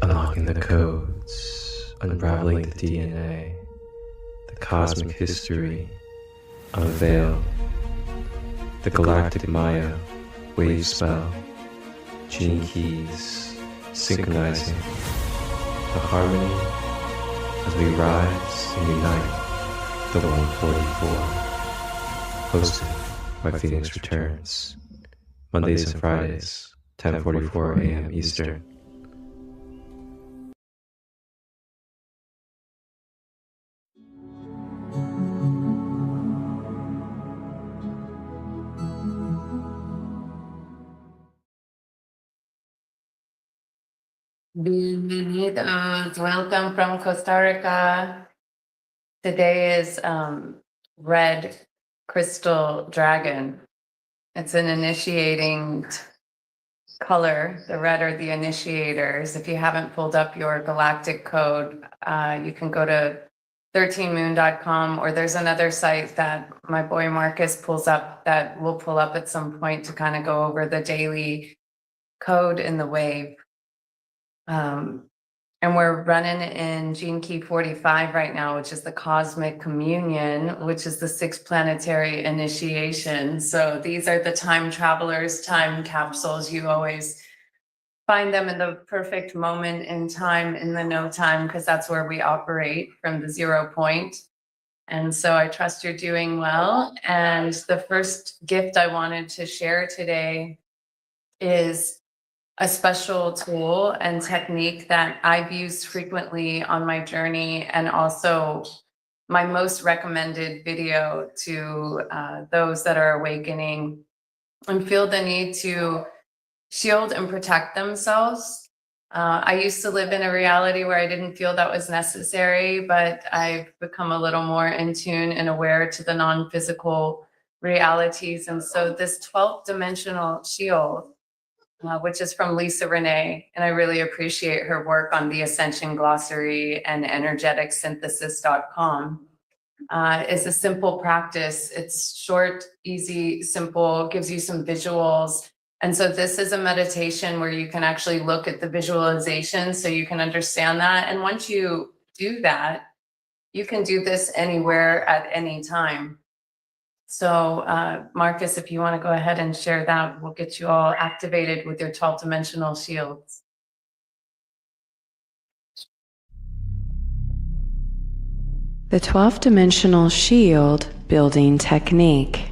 unlocking the codes, unraveling the DNA, the cosmic history, unveiled, the Galactic Wavespell, gene keys, synchronizing the harmony as we rise and unite the 144, hosted by Phinix Returns, Mondays and Fridays, 10:44 a.m. Eastern. Bienvenidos. Welcome from Costa Rica. Today is Red Crystal Dragon. It's an initiating color. The red are the initiators. If you haven't pulled up your galactic code, you can go to 13moon.com, or there's another site that my boy Marcus pulls up that we'll pull up at some point to kind of go over the daily code in the wave. And we're running in Gene Key 45 right now, which is the Cosmic Communion, which is the 6 planetary initiation. So these are the time travelers, time capsules. You always find them in the perfect moment in time, in the no time, because that's where we operate from the 0 point. And so I trust you're doing well. And the first gift I wanted to share today is a special tool and technique that I've used frequently on my journey, and also my most recommended video to those that are awakening and feel the need to shield and protect themselves. I used to live in a reality where I didn't feel that was necessary, but I've become a little more in tune and aware to the non-physical realities. And so this 12th dimensional shield, which is from Lisa Renee, and I really appreciate her work on the Ascension Glossary and energeticsynthesis.com, is a simple practice. It's short, easy, simple, gives you some visuals. And so this is a meditation where you can actually look at the visualization so you can understand that. And once you do that, you can do this anywhere at any time. So Marcus, if you want to go ahead and share that, we'll get you all activated with your 12 dimensional shields. The 12 dimensional shield building technique.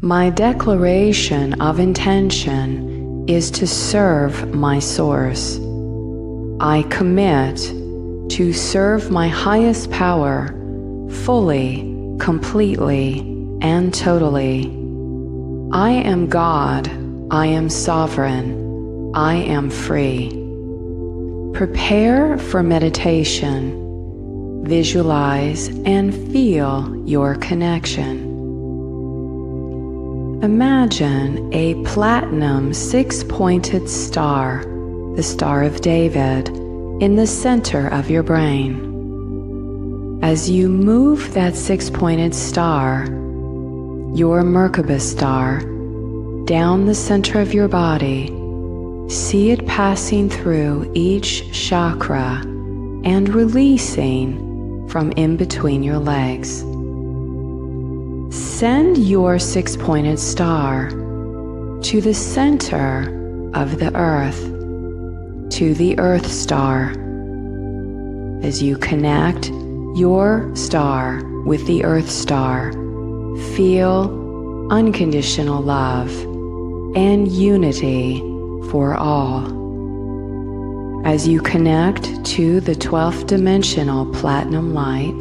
My declaration of intention is to serve my source. I commit to serve my highest power fully, completely, and totally. I am God, I am sovereign, I am free. Prepare for meditation. Visualize and feel your connection. Imagine a platinum 6-pointed star, the Star of David, in the center of your brain. As you move that 6-pointed star, your Merkaba star, down the center of your body, see it passing through each chakra and releasing from in between your legs. Send your 6-pointed star to the center of the earth, to the Earth Star. As you connect your star with the Earth Star, feel unconditional love and unity for all. As you connect to the 12th dimensional platinum light,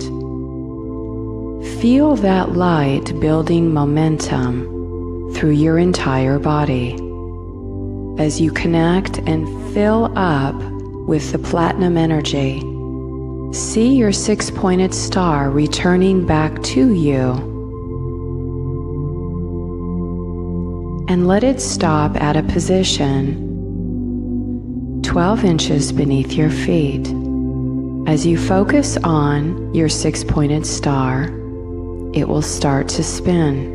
feel that light building momentum through your entire body. As you connect and fill up with the platinum energy, see your 6-pointed star returning back to you, and let it stop at a position 12 inches beneath your feet. As you focus on your 6-pointed star, it will start to spin.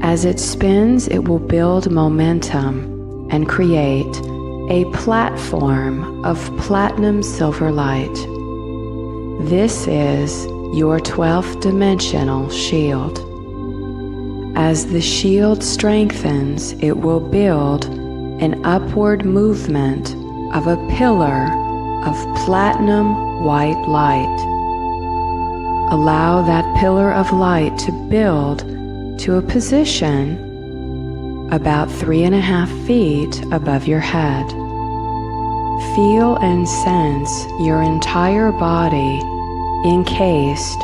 As it spins, it will build momentum and create a platform of platinum silver light. This is your 12th dimensional shield. As the shield strengthens, it will build an upward movement of a pillar of platinum white light. Allow that pillar of light to build to a position about 3.5 feet above your head. Feel and sense your entire body encased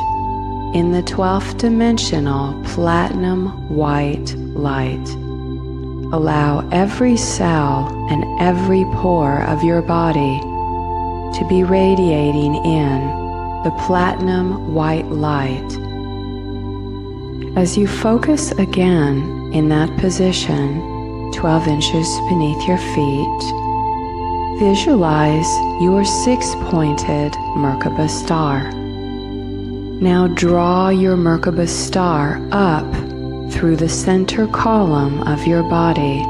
in the 12th dimensional platinum white light. Allow every cell and every pore of your body to be radiating in the platinum white light. As you focus again in that position, 12 inches beneath your feet, visualize your 6-pointed Merkaba star. Now draw your Merkaba star up through the center column of your body,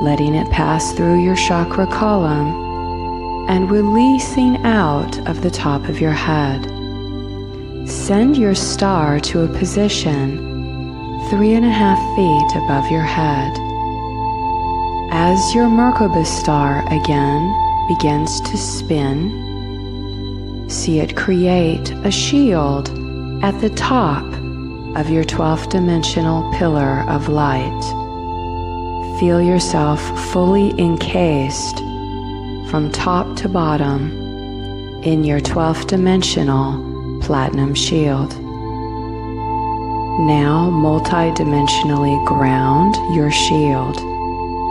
letting it pass through your chakra column and releasing out of the top of your head. Send your star to a position 3.5 feet above your head. As your Merkaba star again begins to spin, see it create a shield at the top of your 12th dimensional pillar of light. Feel yourself fully encased from top to bottom in your 12th dimensional platinum shield. Now multidimensionally ground your shield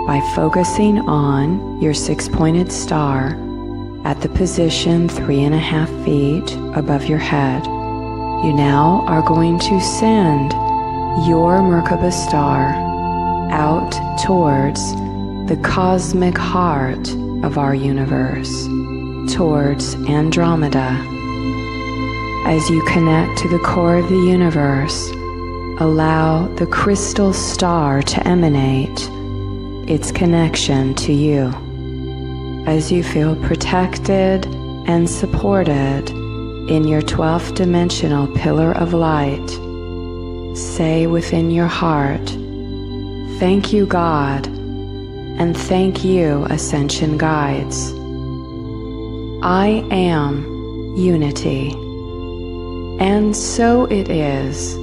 by focusing on your 6-pointed star at the position 3.5 feet above your head. You now are going to send your Merkaba star out towards the cosmic heart of our universe, towards Andromeda. As you connect to the core of the universe, allow the crystal star to emanate its connection to you. As you feel protected and supported in your 12th dimensional pillar of light, say within your heart, "Thank you, God, and thank you, Ascension Guides. I am unity." And so it is.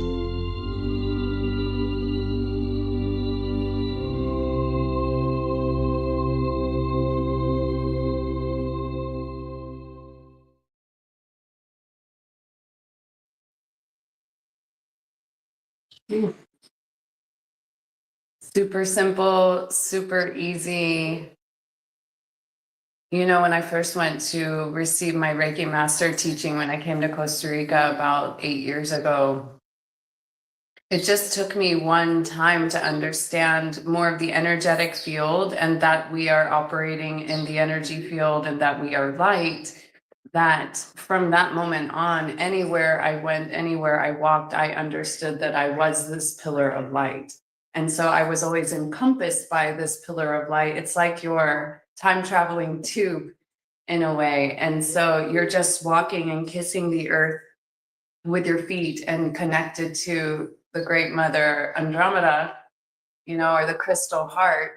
Super simple, super easy. You know, when I first went to receive my Reiki Master teaching when I came to Costa Rica about 8 years ago, it just took me one time to understand more of the energetic field and that we are operating in the energy field and that we are light. That from that moment on, anywhere I went, anywhere I walked, I understood that I was this pillar of light. And so I was always encompassed by this pillar of light. It's like your time traveling tube in a way. And so you're just walking and kissing the earth with your feet and connected to the great mother Andromeda, you know, or the crystal heart,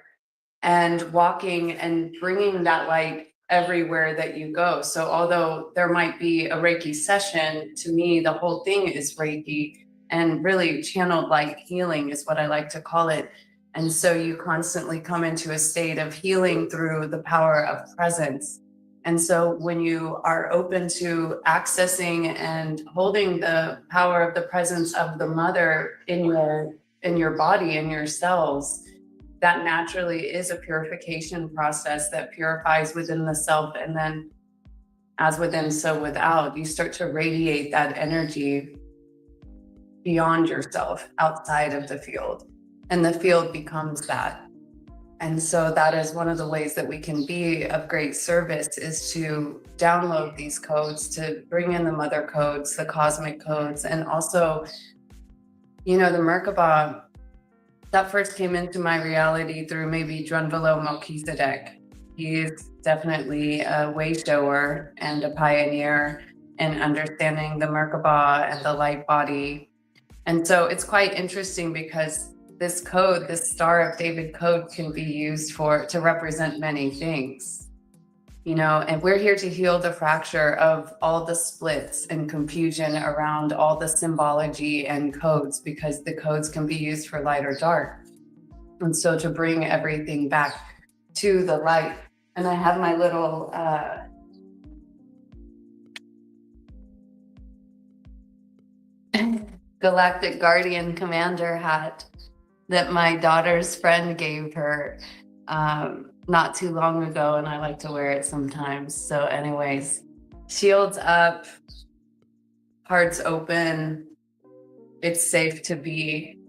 and walking and bringing that light everywhere that you go. So although there might be a Reiki session, to me, the whole thing is Reiki, and really channeled light healing is what I like to call it. And so you constantly come into a state of healing through the power of presence. And so when you are open to accessing and holding the power of the presence of the mother in your body, in your cells, that naturally is a purification process that purifies within the self. And then as within, so without, you start to radiate that energy beyond yourself, outside of the field. And the field becomes that. And so that is one of the ways that we can be of great service, is to download these codes, to bring in the mother codes, the cosmic codes, and also, you know, the Merkaba, that first came into my reality through maybe Drunvalo Melchizedek. He's definitely a way shower and a pioneer in understanding the Merkaba and the light body. And so it's quite interesting because this code, this Star of David code, can be used to represent many things, you know, and we're here to heal the fracture of all the splits and confusion around all the symbology and codes, because the codes can be used for light or dark. And so to bring everything back to the light. And I have my little Galactic Guardian Commander hat that my daughter's friend gave her not too long ago, and I like to wear it sometimes. So anyways, shields up, hearts open. It's safe to be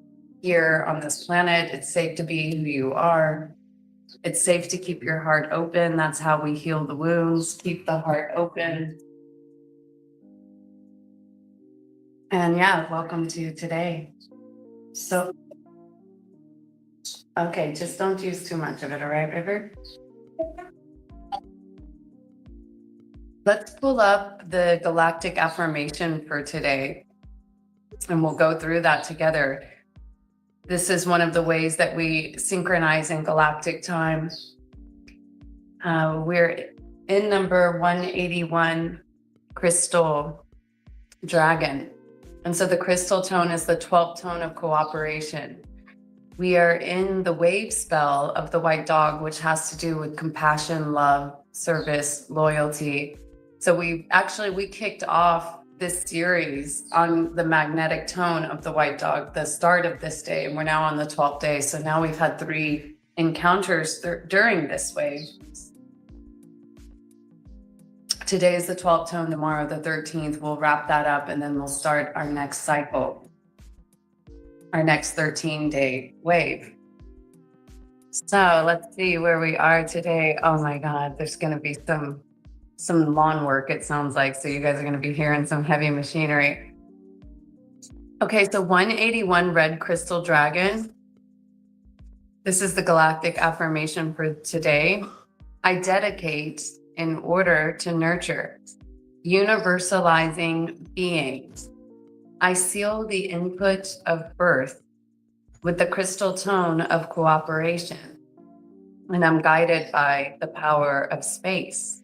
here on this planet. It's safe to be who you are. It's safe to keep your heart open. That's how we heal the wounds. Keep the heart open. And yeah, welcome to today. So, okay, just don't use too much of it, all right, River? Let's pull up the galactic affirmation for today, and we'll go through that together. This is one of the ways that we synchronize in galactic time. We're in number 181, Crystal Dragon. And so the crystal tone is the 12th tone of cooperation. We are in the wave spell of the white dog, which has to do with compassion, love, service, loyalty. So we kicked off this series on the magnetic tone of the white dog, the start of this day, and we're now on the 12th day. So now we've had 3 encounters during this wave. Today is the 12th tone, tomorrow the 13th. We'll wrap that up, and then we'll start our next cycle, our next 13-day wave. So let's see where we are today. Oh my God, there's gonna be some lawn work, it sounds like. So you guys are gonna be hearing some heavy machinery. Okay, so 181 Red Crystal Dragon. This is the galactic affirmation for today. I dedicate in order to nurture, universalizing beings. I seal the input of birth with the crystal tone of cooperation, and I'm guided by the power of space.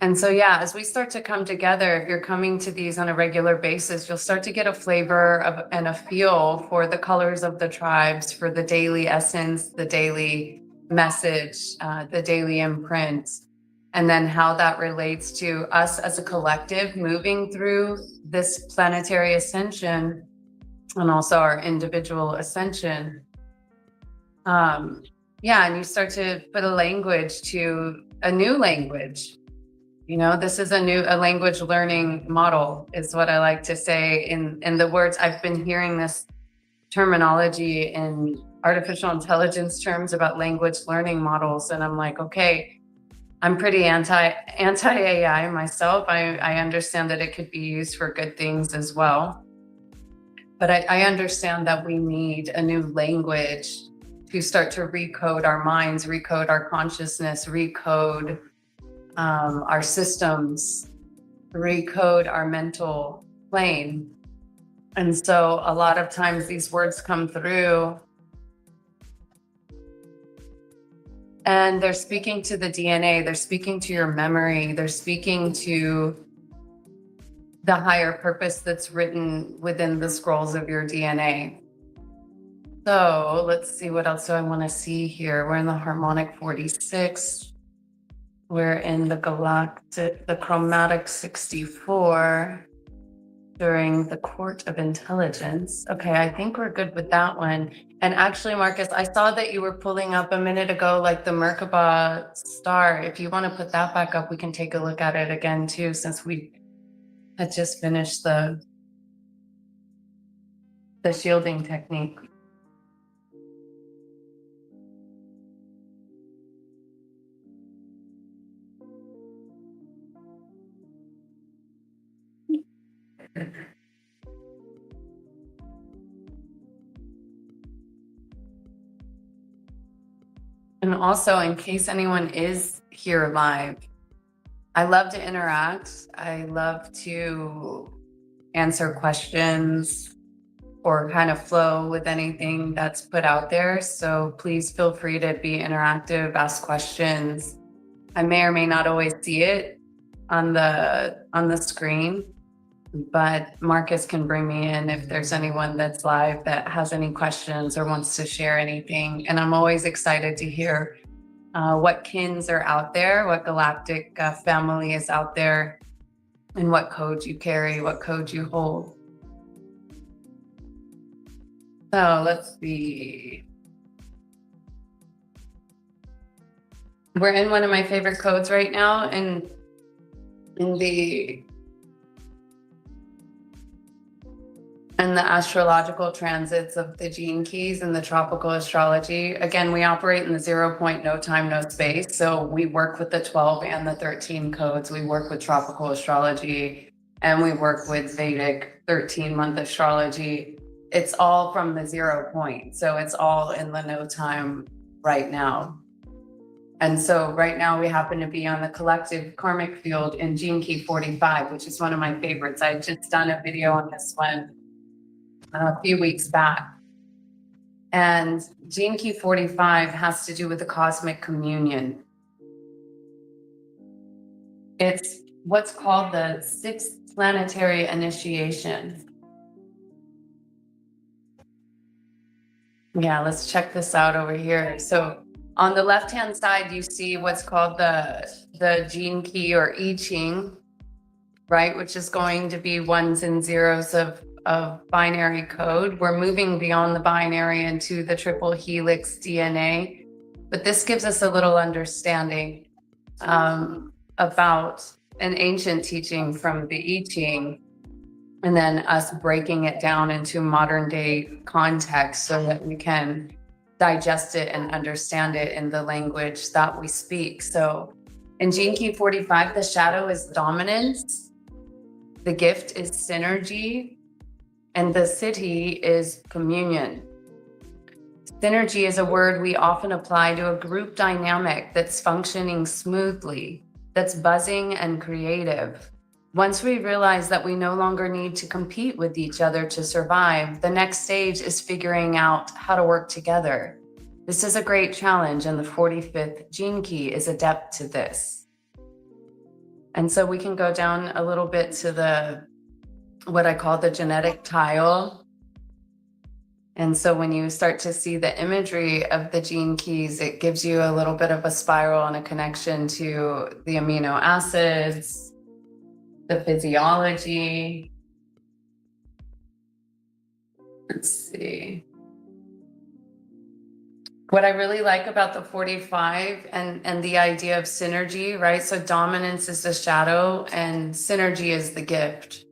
And so, yeah, as we start to come together, if you're coming to these on a regular basis, you'll start to get a flavor of and a feel for the colors of the tribes, for the daily essence, the daily message, the daily imprint, and then how that relates to us as a collective moving through this planetary ascension and also our individual ascension. Yeah, and you start to put a language to a new language. You know, this is a language learning model, is what I like to say in the words. I've been hearing this terminology in artificial intelligence terms about language learning models, and I'm like, okay, I'm pretty anti AI myself. I understand that it could be used for good things as well, but I understand that we need a new language to start to recode our minds, recode our consciousness, recode our systems, recode our mental plane. And so a lot of times these words come through and they're speaking to the DNA, they're speaking to your memory, they're speaking to the higher purpose that's written within the scrolls of your DNA. So let's see, what else do I want to see here? We're in the harmonic 46. We're in the chromatic 64 during the court of intelligence. Okay, I think we're good with that one. And actually, Marcus, I saw that you were pulling up a minute ago, like the Merkaba star. If you want to put that back up, we can take a look at it again too, since we had just finished the shielding technique. And also, in case anyone is here live, I love to interact. I love to answer questions or kind of flow with anything that's put out there. So please feel free to be interactive, ask questions. I may or may not always see it on the screen, but Marcus can bring me in if there's anyone that's live that has any questions or wants to share anything. And I'm always excited to hear what kins are out there, what galactic family is out there, and what code you carry, what code you hold. So let's see. We're in one of my favorite codes right now, and in the astrological transits of the gene keys and the tropical astrology. Again, we operate in the 0 point, no time, no space. So we work with the 12 and the 13 codes. We work with tropical astrology, and we work with Vedic 13-month astrology. It's all from the 0 point. So it's all in the no time right now. And so right now we happen to be on the collective karmic field in Gene Key 45, which is one of my favorites. I just done a video on this one a few weeks back. And Gene Key 45 has to do with the cosmic communion. It's what's called the sixth planetary initiation. Yeah, let's check this out over here. So on the left-hand side, you see what's called the gene key or I Ching, right? Which is going to be ones and zeros of binary code. We're moving beyond the binary into the triple helix DNA. But this gives us a little understanding about an ancient teaching from the I Ching, and then us breaking it down into modern day context so that we can digest it and understand it in the language that we speak. So in Gene Key 45, the shadow is dominance, the gift is synergy, and the city is communion. Synergy is a word we often apply to a group dynamic that's functioning smoothly, that's buzzing and creative. Once we realize that we no longer need to compete with each other to survive, the next stage is figuring out how to work together. This is a great challenge, and the 45th gene key is adept to this. And so we can go down a little bit to what I call the genetic tile. And so when you start to see the imagery of the gene keys, it gives you a little bit of a spiral and a connection to the amino acids, the physiology. Let's see. What I really like about the 45 and the idea of synergy, right? So dominance is the shadow and synergy is the gift.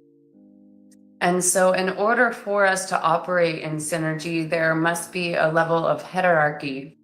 And so in order for us to operate in synergy, there must be a level of hierarchy.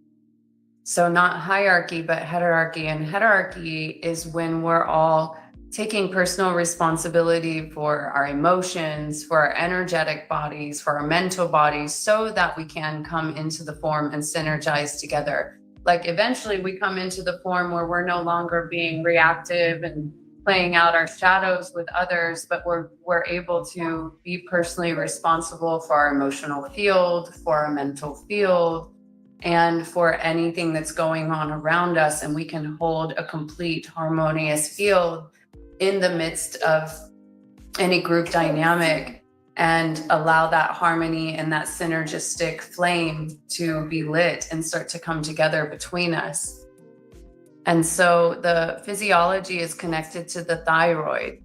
So not hierarchy, but hierarchy. And hierarchy is when we're all taking personal responsibility for our emotions, for our energetic bodies, for our mental bodies, so that we can come into the form and synergize together. Like eventually we come into the form where we're no longer being reactive and playing out our shadows with others, but we're able to be personally responsible for our emotional field, for our mental field, and for anything that's going on around us. And we can hold a complete harmonious field in the midst of any group dynamic and allow that harmony and that synergistic flame to be lit and start to come together between us. And so the physiology is connected to the thyroid,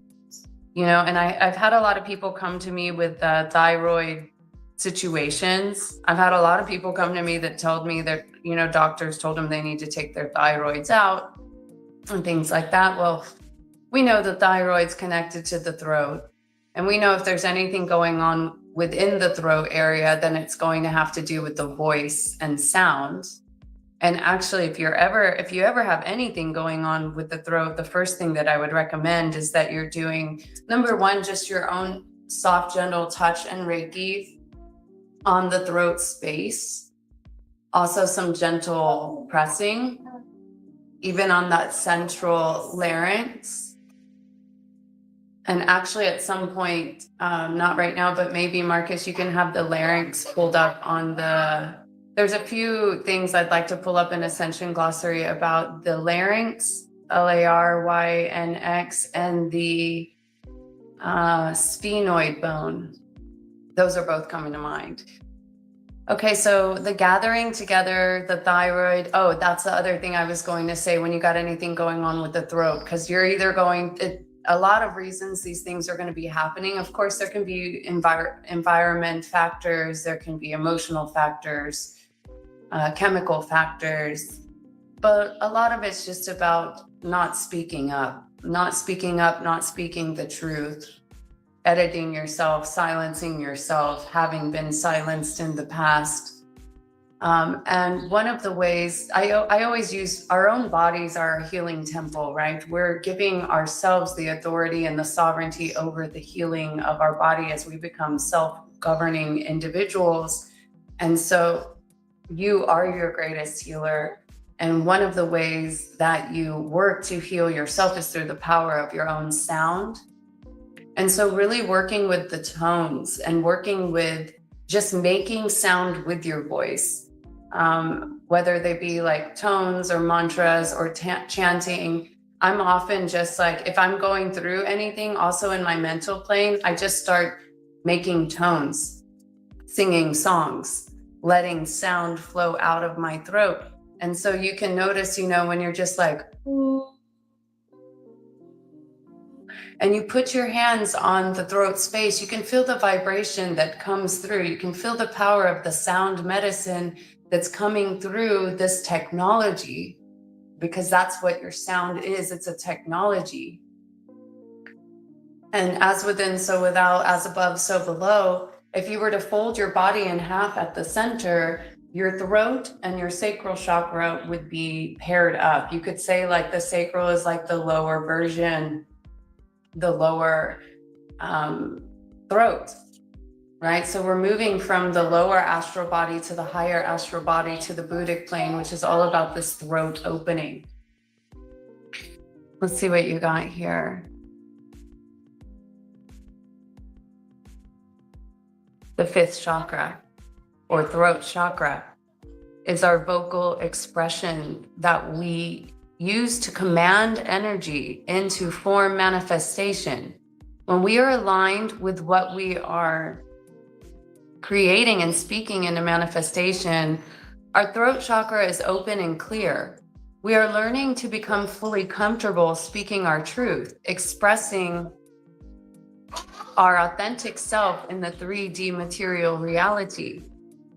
you know, and I've had a lot of people come to me with thyroid situations. I've had a lot of people come to me that told me that, you know, doctors told them they need to take their thyroids out and things like that. Well, we know the thyroid's connected to the throat. And we know if there's anything going on within the throat area, then it's going to have to do with the voice and sound. And actually, if you ever have anything going on with the throat, the first thing that I would recommend is that you're doing, number one, just your own soft, gentle touch and Reiki on the throat space. Also some gentle pressing, even on that central larynx. And actually at some point, not right now, but maybe Marcus, you can have the larynx pulled up on there's a few things I'd like to pull up in Ascension Glossary about the larynx, Larynx, and the sphenoid bone. Those are both coming to mind. Okay, so the gathering together, the thyroid. Oh, that's the other thing I was going to say when you got anything going on with the throat, because you're either a lot of reasons these things are going to be happening. Of course, there can be environment factors, there can be emotional factors, chemical factors, but a lot of it's just about not speaking up, not speaking the truth, editing yourself, silencing yourself, having been silenced in the past. And one of the ways I always use, our own bodies are a healing temple, right? We're giving ourselves the authority and the sovereignty over the healing of our body as we become self-governing individuals. And so you are your greatest healer. And one of the ways that you work to heal yourself is through the power of your own sound. And so really working with the tones and working with just making sound with your voice, whether they be like tones or mantras or chanting. I'm often just like, if I'm going through anything, also in my mental plane, I just start making tones, singing songs, letting sound flow out of my throat. And so you can notice, when you're just like, ooh, and you put your hands on the throat space, you can feel the vibration that comes through. You can feel the power of the sound medicine that's coming through this technology, because that's what your sound is. It's a technology. And as within, so without, as above, so below. If you were to fold your body in half at the center, your throat and your sacral chakra would be paired up. You could say like the sacral is like the lower version, the lower throat, right? So we're moving from the lower astral body to the higher astral body to the Buddhic plane, which is all about this throat opening. Let's see what you got here. The fifth chakra, or throat chakra, is our vocal expression that we use to command energy into form manifestation. When we are aligned with what we are creating and speaking into manifestation, our throat chakra is open and clear. We are learning to become fully comfortable speaking our truth, expressing our authentic self in the 3D material reality.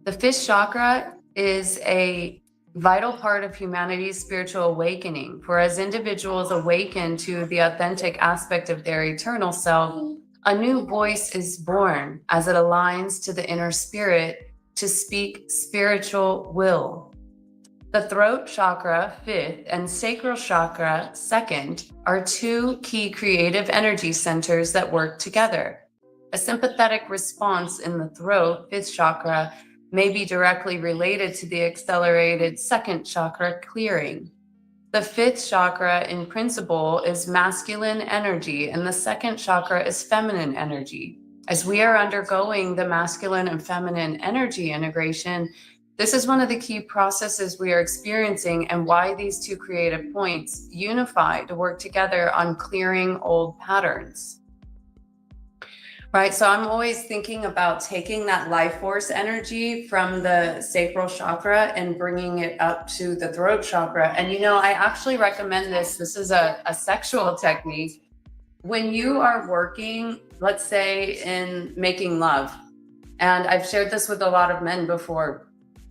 The fifth chakra is a vital part of humanity's spiritual awakening. For as individuals awaken to the authentic aspect of their eternal self, a new voice is born as it aligns to the inner spirit to speak spiritual will. The throat chakra, fifth, and sacral chakra, second, are two key creative energy centers that work together. A sympathetic response in the throat, fifth chakra, may be directly related to the accelerated second chakra clearing. The fifth chakra in principle is masculine energy, and the second chakra is feminine energy. As we are undergoing the masculine and feminine energy integration, this is one of the key processes we are experiencing, and why these two creative points unify to work together on clearing old patterns. Right, so I'm always thinking about taking that life force energy from the sacral chakra and bringing it up to the throat chakra. And I actually recommend this. This is a sexual technique. When you are working, let's say in making love, and I've shared this with a lot of men before,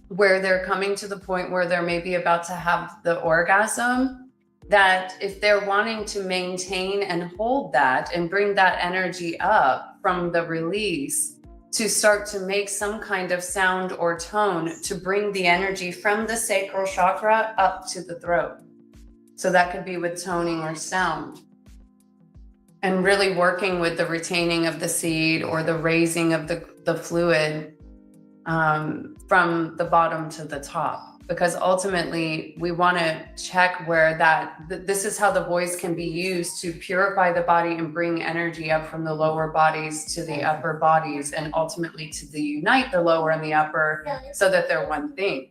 where they're coming to the point where they're maybe about to have the orgasm, that if they're wanting to maintain and hold that and bring that energy up from the release, to start to make some kind of sound or tone to bring the energy from the sacral chakra up to the throat. So that could be with toning or sound. And really working with the retaining of the seed or the raising of the fluid from the bottom to the top. Because ultimately we want to check where this is how the voice can be used to purify the body and bring energy up from the lower bodies to the upper bodies, and ultimately to unite the lower and the upper so that they're one thing.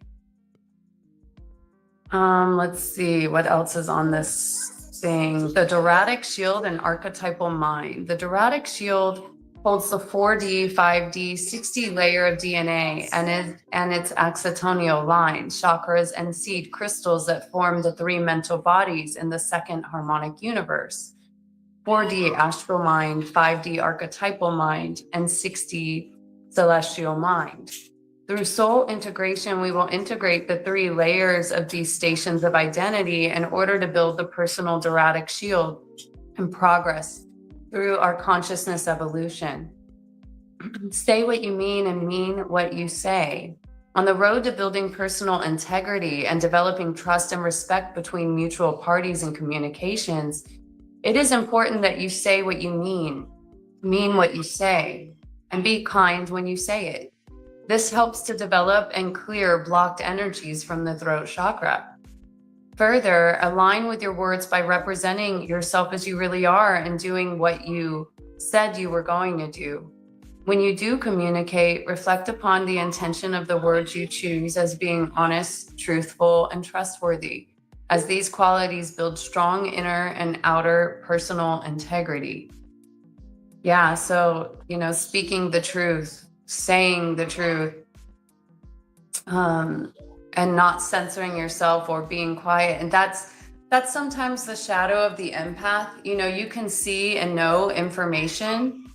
Let's see what else is on this thing. The Doratic shield and archetypal mind. The Doratic shield holds the 4D, 5D, 60 layer of DNA and its acetonial lines, chakras, and seed crystals that form the 3 mental bodies in the 2nd harmonic universe. 4D astral mind, 5D archetypal mind, and 60 celestial mind. Through soul integration, we will integrate the 3 layers of these stations of identity in order to build the personal Doratic shield and progress through our consciousness evolution. Say what you mean and mean what you say. On the road to building personal integrity and developing trust and respect between mutual parties and communications, it is important that you say what you mean what you say, and be kind when you say it. This helps to develop and clear blocked energies from the throat chakra. Further, align with your words by representing yourself as you really are and doing what you said you were going to do. When you do communicate, reflect upon the intention of the words you choose as being honest, truthful, and trustworthy, as these qualities build strong inner and outer personal integrity. Yeah, so, speaking the truth, saying the truth, and not censoring yourself or being quiet. And that's sometimes the shadow of the empath. You can see and know information,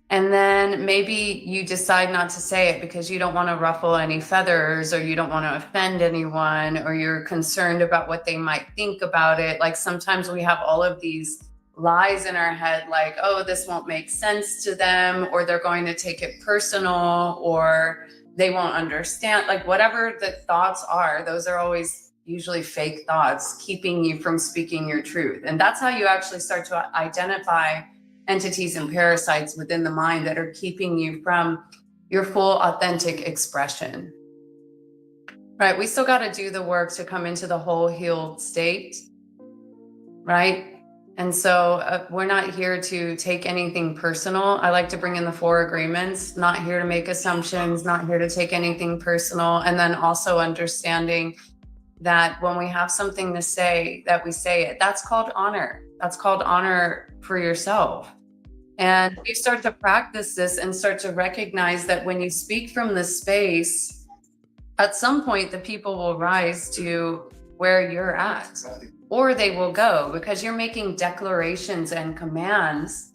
and then maybe you decide not to say it because you don't want to ruffle any feathers, or you don't want to offend anyone, or you're concerned about what they might think about it. Like sometimes we have all of these lies in our head, like, oh, this won't make sense to them, or they're going to take it personal, or they won't understand. Like whatever the thoughts are, those are always usually fake thoughts keeping you from speaking your truth. And that's how you actually start to identify entities and parasites within the mind that are keeping you from your full authentic expression. Right? We still got to do the work to come into the whole healed state, right? And so we're not here to take anything personal. I like to bring in the 4 agreements, not here to make assumptions, not here to take anything personal. And then also understanding that when we have something to say, that we say it. That's called honor. That's called honor for yourself. And you start to practice this and start to recognize that when you speak from this space, at some point the people will rise to where you're at. Or they will go, because you're making declarations and commands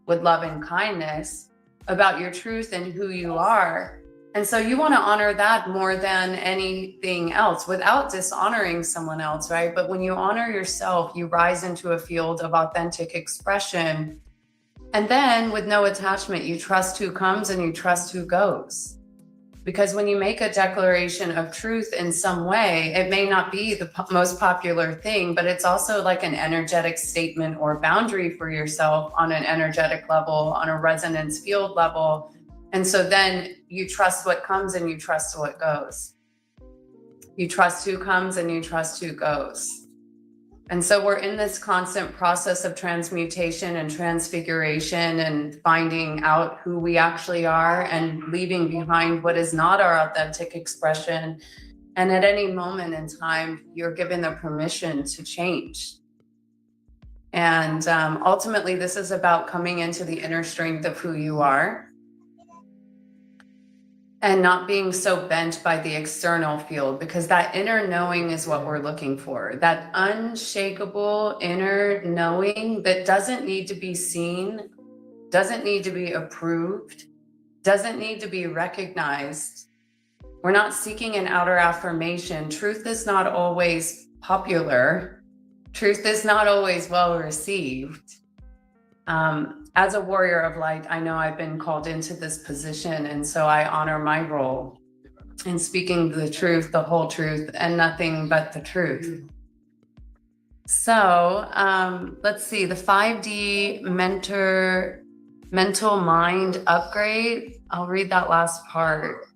with love and kindness about your truth and who you are. And so you want to honor that more than anything else, without dishonoring someone else, right? But when you honor yourself, you rise into a field of authentic expression. And then with no attachment, you trust who comes and you trust who goes. Because when you make a declaration of truth in some way, it may not be the most popular thing, but it's also like an energetic statement or boundary for yourself on an energetic level, on a resonance field level. And so then you trust what comes and you trust what goes. You trust who comes and you trust who goes. And so we're in this constant process of transmutation and transfiguration and finding out who we actually are and leaving behind what is not our authentic expression. And at any moment in time, you're given the permission to change. And ultimately, this is about coming into the inner strength of who you are and not being so bent by the external field, because that inner knowing is what we're looking for. That unshakable inner knowing that doesn't need to be seen, doesn't need to be approved, doesn't need to be recognized. We're not seeking an outer affirmation. Truth is not always popular. Truth is not always well received. As a warrior of light, I know I've been called into this position, and so I honor my role in speaking the truth, the whole truth, and nothing but the truth. So let's see, the 5D mental mind upgrade. I'll read that last part.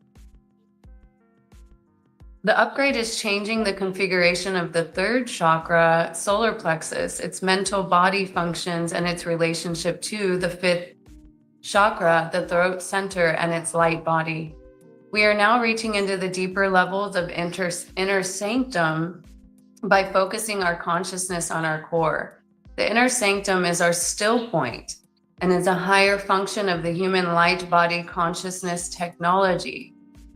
The upgrade is changing the configuration of the third chakra, solar plexus, its mental body functions and its relationship to the fifth chakra, the throat center, and its light body. We are now reaching into the deeper levels of inner sanctum by focusing our consciousness on our core. The inner sanctum is our still point and is a higher function of the human light body consciousness technology.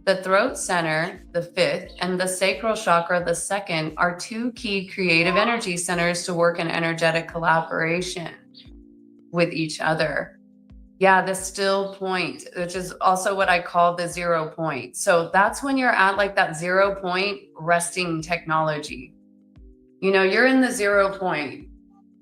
The throat center, the fifth, and the sacral chakra, the second, are two key creative energy centers to work in energetic collaboration with each other. Yeah, the still point, which is also what I call the 0 point. So that's when you're at like that 0 point resting technology. You know, you're in the 0 point,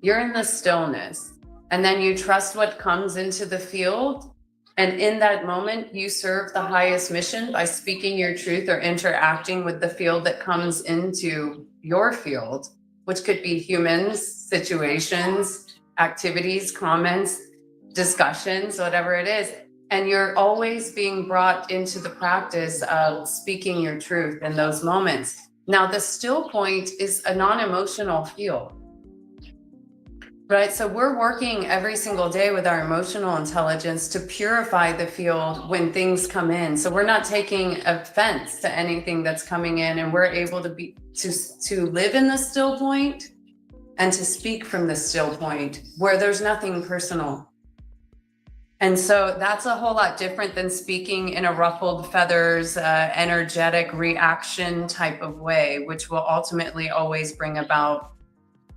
you're in the stillness, and then you trust what comes into the field. And in that moment, you serve the highest mission by speaking your truth or interacting with the field that comes into your field, which could be humans, situations, activities, comments, discussions, whatever it is. And you're always being brought into the practice of speaking your truth in those moments. Now, the still point is a non-emotional field. Right, so we're working every single day with our emotional intelligence to purify the field when things come in. So we're not taking offense to anything that's coming in, and we're able to live in the still point and to speak from the still point where there's nothing personal. And so that's a whole lot different than speaking in a ruffled feathers, energetic reaction type of way, which will ultimately always bring about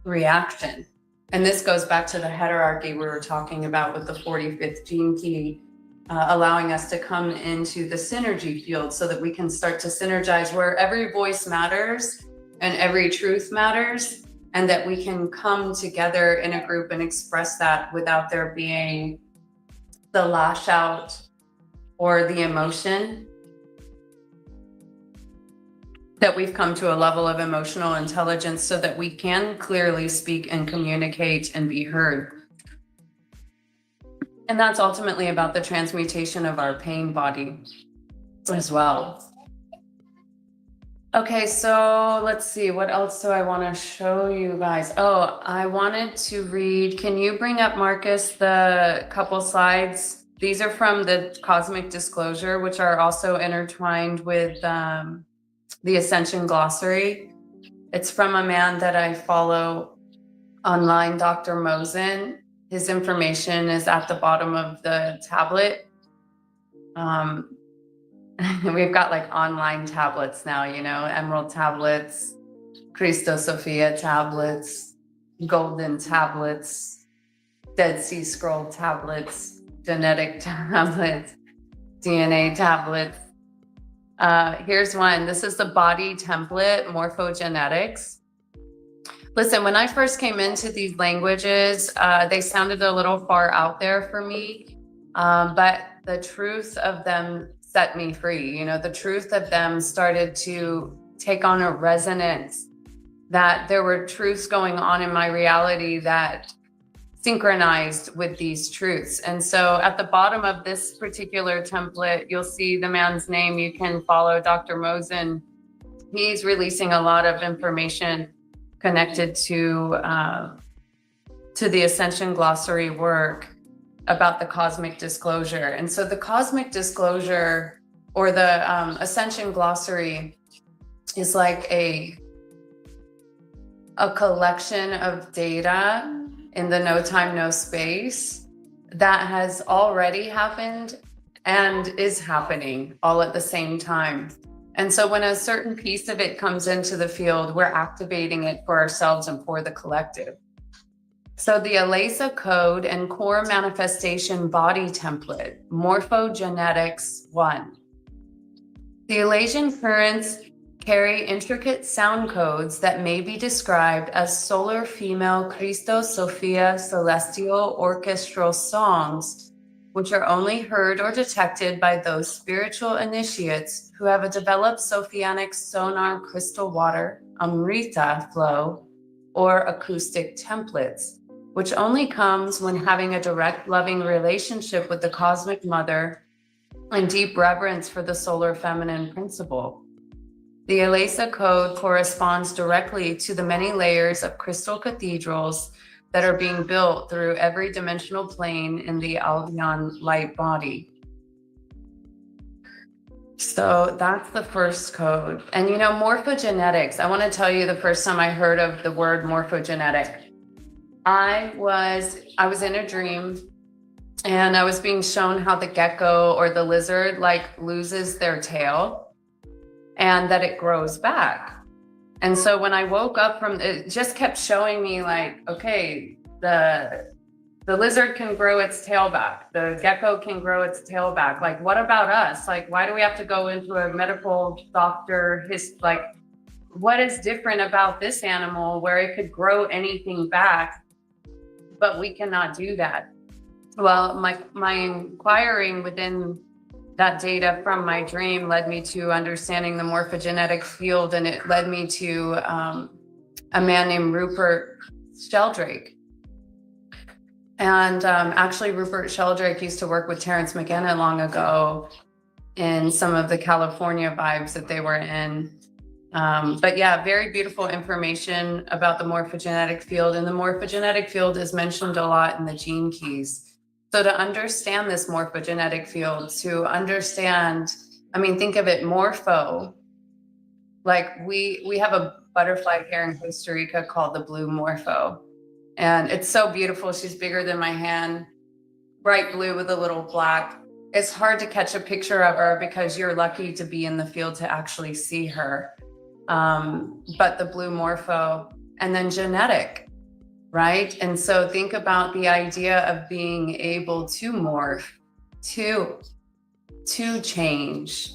reaction. And this goes back to the hierarchy we were talking about with the 45th gene key, allowing us to come into the synergy field so that we can start to synergize where every voice matters and every truth matters, and that we can come together in a group and express that without there being the lash out or the emotion. That we've come to a level of emotional intelligence so that we can clearly speak and communicate and be heard. And that's ultimately about the transmutation of our pain body as well. Okay, so let's see, what else do I want to show you guys? Oh, I wanted to read, can you bring up, Marcus, the couple slides? These are from the Cosmic Disclosure, which are also intertwined with the Ascension Glossary. It's from a man that I follow online, Dr. Mosen. His information is at the bottom of the tablet. We've got like online tablets now, you know, Emerald tablets, Cristo Sophia tablets, Golden tablets, Dead Sea Scroll tablets, genetic tablets, DNA tablets. Here's one. This is the body template, morphogenetics. Listen, when I first came into these languages, they sounded a little far out there for me, but the truth of them set me free. You know, the truth of them started to take on a resonance, that there were truths going on in my reality that synchronized with these truths. And so at the bottom of this particular template, you'll see the man's name. You can follow Dr. Mosen. He's releasing a lot of information connected to the Ascension Glossary work about the Cosmic Disclosure. And so the Cosmic Disclosure, or the Ascension Glossary, is like a collection of data in the no time, no space that has already happened and is happening all at the same time. And so when a certain piece of it comes into the field, we're activating it for ourselves and for the collective. So the ELESA code and core manifestation body template, morphogenetics 1. The Elasian currents carry intricate sound codes that may be described as solar female Christos Sophia celestial orchestral songs, which are only heard or detected by those spiritual initiates who have a developed Sophianic sonar crystal water, Amrita flow, or acoustic templates, which only comes when having a direct loving relationship with the Cosmic Mother and deep reverence for the solar feminine principle. The ELESA code corresponds directly to the many layers of crystal cathedrals that are being built through every dimensional plane in the Albion light body. So that's the first code. And morphogenetics, I want to tell you the first time I heard of the word morphogenetic. I was in a dream, and I was being shown how the gecko or the lizard loses their tail and that it grows back. And so when I woke up it just kept showing me okay, the lizard can grow its tail back. The gecko can grow its tail back. What about us? Why do we have to go into a medical doctor? What is different about this animal where it could grow anything back, but we cannot do that? Well, my inquiring within that data from my dream led me to understanding the morphogenetic field, and it led me to a man named Rupert Sheldrake. And actually, Rupert Sheldrake used to work with Terence McKenna long ago in some of the California vibes that they were in. But yeah, very beautiful information about the morphogenetic field. And the morphogenetic field is mentioned a lot in the gene keys. So to understand this morphogenetic field, to understand, think of it morpho, we have a butterfly here in Costa Rica called the blue morpho. And it's so beautiful. She's bigger than my hand, bright blue with a little black. It's hard to catch a picture of her because you're lucky to be in the field to actually see her. But the blue morpho, and then genetic, right? And so think about the idea of being able to morph, to change.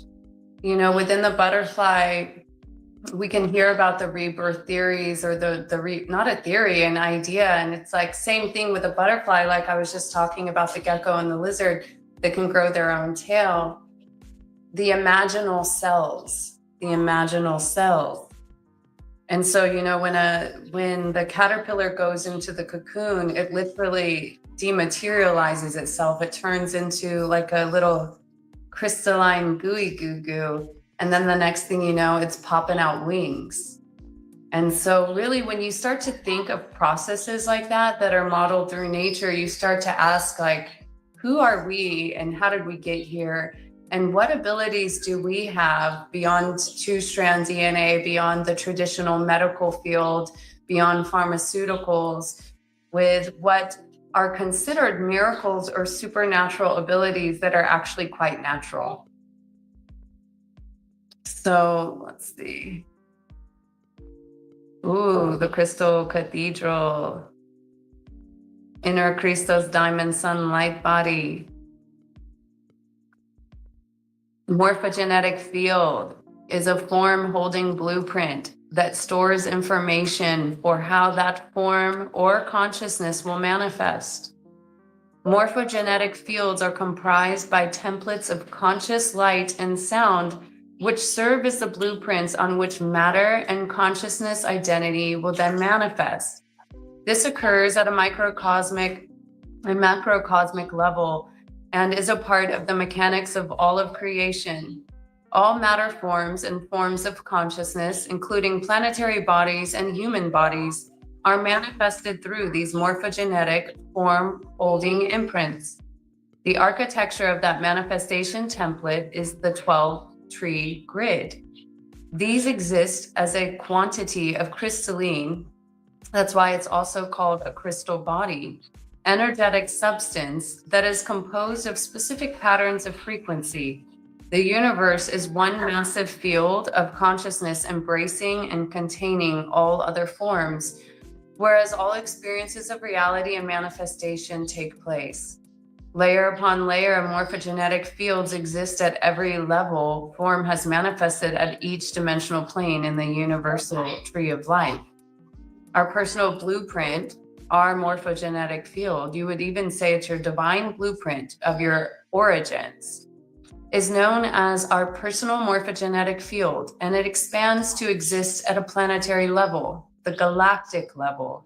Within the butterfly, we can hear about the rebirth theories, or not a theory, an idea. And it's same thing with a butterfly. I was just talking about the gecko and the lizard that can grow their own tail. The imaginal cells. And so, when the caterpillar goes into the cocoon, it literally dematerializes itself. It turns into a little crystalline gooey goo. And then the next thing you know, it's popping out wings. And so really, when you start to think of processes like that are modeled through nature, you start to ask who are we and how did we get here? And what abilities do we have beyond two-strand DNA, beyond the traditional medical field, beyond pharmaceuticals, with what are considered miracles or supernatural abilities that are actually quite natural? So let's see. Ooh, the crystal cathedral. Inner Christos diamond sun light body. Morphogenetic field is a form holding blueprint that stores information for how that form or consciousness will manifest. Morphogenetic fields are comprised by templates of conscious light and sound, which serve as the blueprints on which matter and consciousness identity will then manifest. This occurs at a microcosmic and macrocosmic level, and is a part of the mechanics of all of creation. All matter forms and forms of consciousness, including planetary bodies and human bodies, are manifested through these morphogenetic form-holding imprints. The architecture of that manifestation template is the 12-tree grid. These exist as a quantity of crystalline, that's why it's also called a crystal body, energetic substance that is composed of specific patterns of frequency. The universe is one massive field of consciousness embracing and containing all other forms, whereas all experiences of reality and manifestation take place. Layer upon layer of morphogenetic fields exist at every level. Form has manifested at each dimensional plane in the universal tree of life. Our personal blueprint, our morphogenetic field, you would even say it's your divine blueprint of your origins, is known as our personal morphogenetic field, and it expands to exist at a planetary level, the galactic level.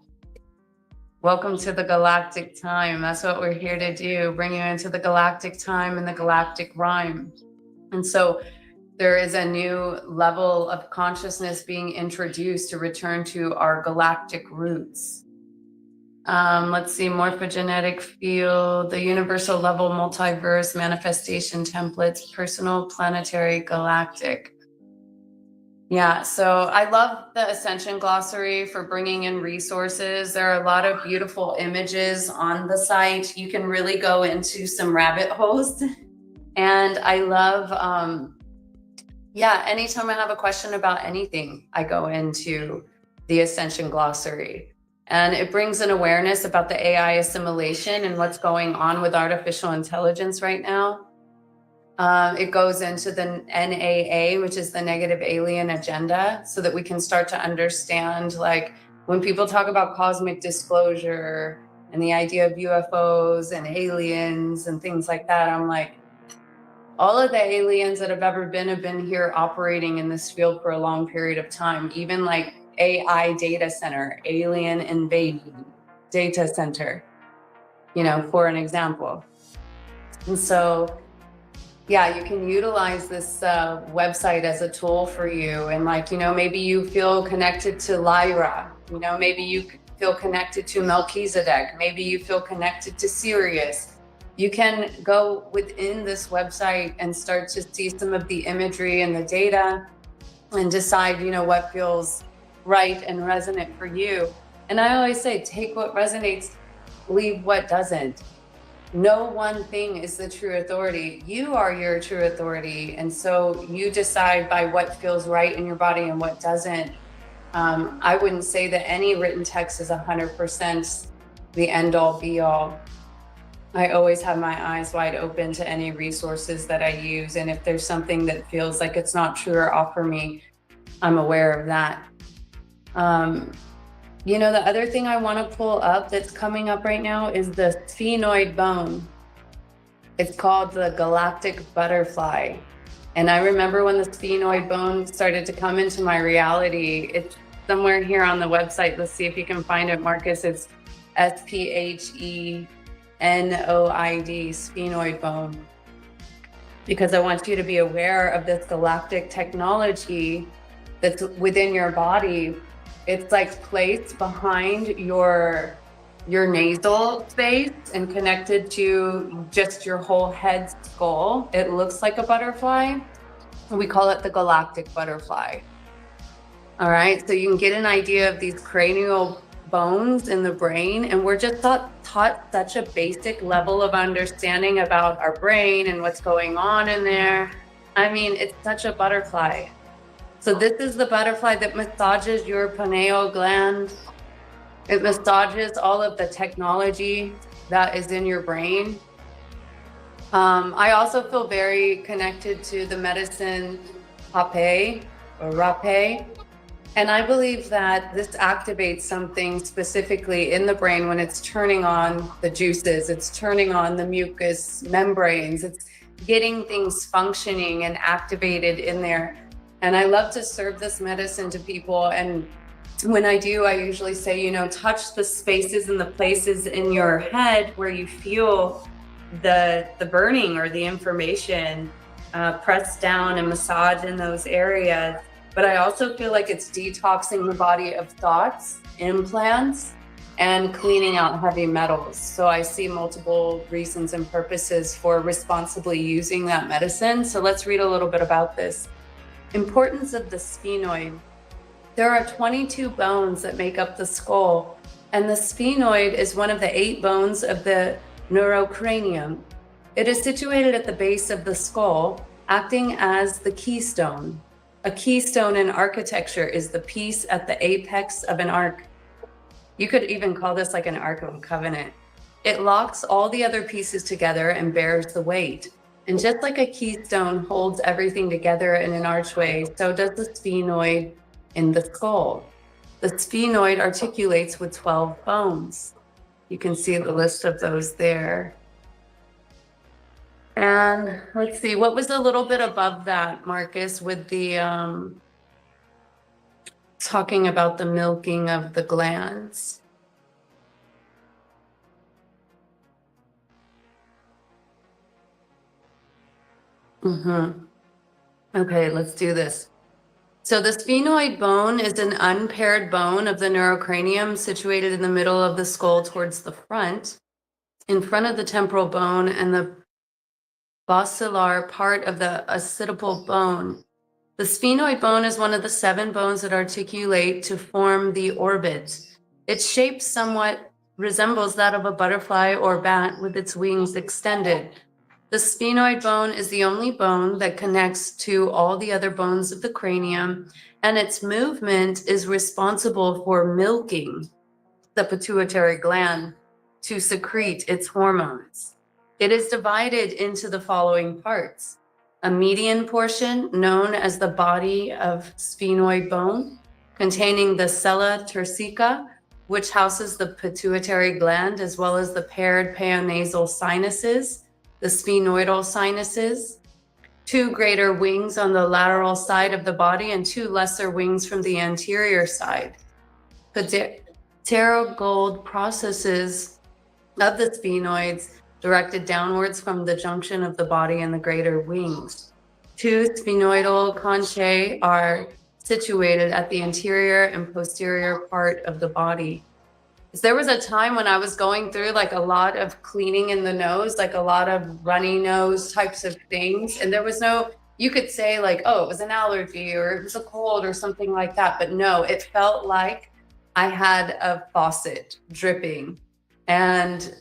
Welcome to the galactic time. That's what we're here to do, bring you into the galactic time and the galactic rhyme. And so There is a new level of consciousness being introduced to return to our galactic roots. Let's see, morphogenetic field, the universal level multiverse, manifestation templates, personal, planetary, galactic. Yeah, so I love the Ascension Glossary for bringing in resources. There are a lot of beautiful images on the site. You can really go into some rabbit holes. And I love, yeah, anytime I have a question about anything, I go into the Ascension Glossary. And it brings an awareness about the AI assimilation and what's going on with artificial intelligence right now. It goes into the NAA, which is the negative alien agenda, so that we can start to understand, like, when people talk about cosmic disclosure and the idea of UFOs and aliens and things like that, I'm like, all of the aliens that have been here operating in this field for a long period of time, even like AI data center, alien invasion data center, you know, for an example. And so, yeah, you can utilize this website as a tool for you. And like, you know, maybe you feel connected to Lyra, you know, maybe you feel connected to Melchizedek, maybe you feel connected to Sirius. You can go within this website and start to see some of the imagery and the data and decide, you know, what feels right and resonant for you. And I always say, take what resonates, leave what doesn't. No one thing is the true authority. You are your true authority. And so you decide by what feels right in your body and what doesn't. I wouldn't say that any written text is 100% the end all be all. I always have my eyes wide open to any resources that I use. And if there's something that feels like it's not true or off for me, I'm aware of that. You know, the other thing I want to pull up that's coming up right now is the sphenoid bone. It's called the galactic butterfly. And I remember when the sphenoid bone started to come into my reality, it's somewhere here on the website. Let's see if you can find it, Marcus. It's SPHENOID, sphenoid bone. Because I want you to be aware of this galactic technology that's within your body. It's like placed behind your nasal space and connected to just your whole head skull. It looks like a butterfly. We call it the galactic butterfly. All right, so you can get an idea of these cranial bones in the brain, and we're just taught such a basic level of understanding about our brain and what's going on in there. I mean, it's such a butterfly. So this is the butterfly that massages your pineal gland. It massages all of the technology that is in your brain. I also feel very connected to the medicine Hape or Rape. And I believe that this activates something specifically in the brain when it's turning on the juices, it's turning on the mucous membranes, it's getting things functioning and activated in there. And I love to serve this medicine to people. And when I do, I usually say, you know, touch the spaces and the places in your head where you feel the burning or the information, press down and massage in those areas. But I also feel like it's detoxing the body of thoughts, implants, and cleaning out heavy metals. So I see multiple reasons and purposes for responsibly using that medicine. So let's read a little bit about this. Importance of the sphenoid. There are 22 bones that make up the skull, and the sphenoid is one of the 8 bones of the neurocranium. It is situated at the base of the skull, acting as the keystone. A keystone in architecture is the piece at the apex of an arc. You could even call this like an Ark of a Covenant. It locks all the other pieces together and bears the weight. And just like a keystone holds everything together in an archway, so does the sphenoid in the skull. The sphenoid articulates with 12 bones. You can see the list of those there. And let's see, what was a little bit above that, Marcus, with the talking about the milking of the glands? Okay, let's do this. So the sphenoid bone is an unpaired bone of the neurocranium situated in the middle of the skull towards the front, in front of the temporal bone and the basilar part of the occipital bone. The sphenoid bone is one of the 7 bones that articulate to form the orbit. Its shape somewhat resembles that of a butterfly or bat with its wings extended. The sphenoid bone is the only bone that connects to all the other bones of the cranium, and its movement is responsible for milking the pituitary gland to secrete its hormones. It is divided into the following parts: a median portion known as the body of sphenoid bone, containing the sella turcica, which houses the pituitary gland, as well as the paired paonasal sinuses, the sphenoidal sinuses, 2 greater wings on the lateral side of the body and 2 lesser wings from the anterior side. Pterygoid processes of the sphenoids directed downwards from the junction of the body and the greater wings. 2 sphenoidal conchae are situated at the anterior and posterior part of the body. There was a time when I was going through like a lot of cleaning in the nose, like a lot of runny nose types of things. And there was no, you could say like, oh, it was an allergy or it was a cold or something like that. But no, it felt like I had a faucet dripping. And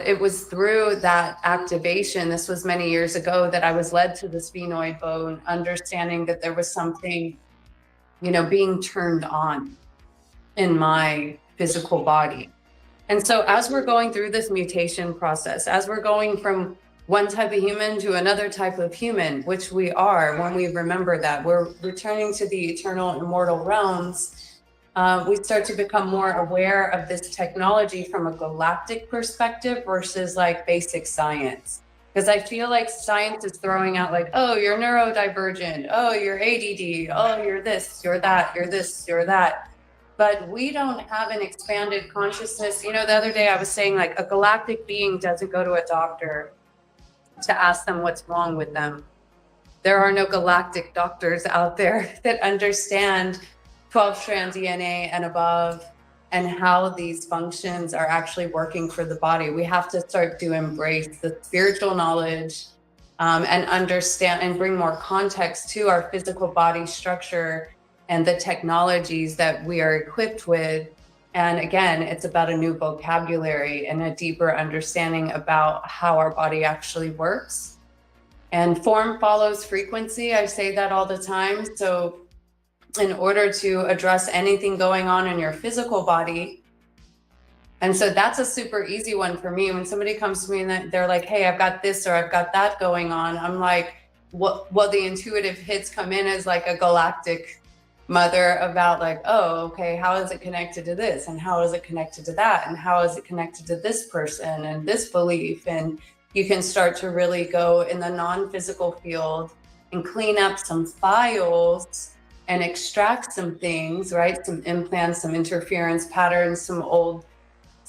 it was through that activation, this was many years ago, that I was led to the sphenoid bone, understanding that there was something, you know, being turned on in my physical body. And so as we're going through this mutation process, as we're going from one type of human to another type of human, which we are, when we remember that we're returning to the eternal immortal realms, we start to become more aware of this technology from a galactic perspective versus like basic science. Because I feel like science is throwing out like, oh, you're neurodivergent, oh, you're ADD, oh, you're this, you're that, you're this, you're that. But we don't have an expanded consciousness. You know, the other day I was saying like a galactic being doesn't go to a doctor to ask them what's wrong with them. There are no galactic doctors out there that understand 12-strand DNA and above and how these functions are actually working for the body. We have to start to embrace the spiritual knowledge and understand and bring more context to our physical body structure and the technologies that we are equipped with. And again, it's about a new vocabulary and a deeper understanding about how our body actually works. And form follows frequency. I say that all the time. So in order to address anything going on in your physical body, and so that's a super easy one for me. When somebody comes to me and they're like, hey, I've got this or I've got that going on, I'm like, well, the intuitive hits come in as like a galactic mother about like, oh, okay, how is it connected to this? And how is it connected to that? And how is it connected to this person and this belief? And you can start to really go in the non-physical field and clean up some files and extract some things, right? Some implants, some interference patterns, some old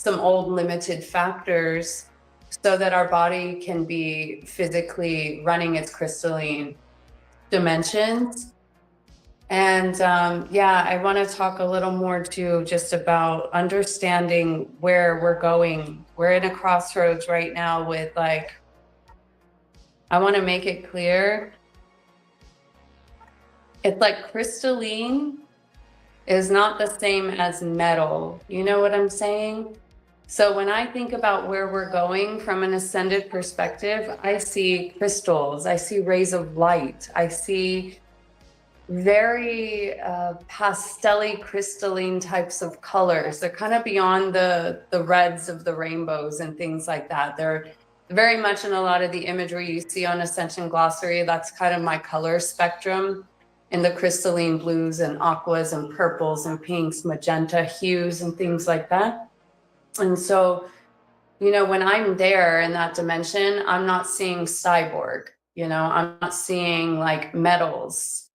limited factors, so that our body can be physically running its crystalline dimensions. And yeah, I want to talk a little more too, just about understanding where we're going. We're in a crossroads right now with like, I want to make it clear. It's like crystalline is not the same as metal. You know what I'm saying? So when I think about where we're going from an ascended perspective, I see crystals, I see rays of light, I see very pastel-y crystalline types of colors. They're kind of beyond the reds of the rainbows and things like that. They're very much in a lot of the imagery you see on Ascension Glossary. That's kind of my color spectrum, in the crystalline blues and aquas and purples and pinks, magenta hues and things like that. And so, you know, when I'm there in that dimension, I'm not seeing cyborg, you know, I'm not seeing like metals.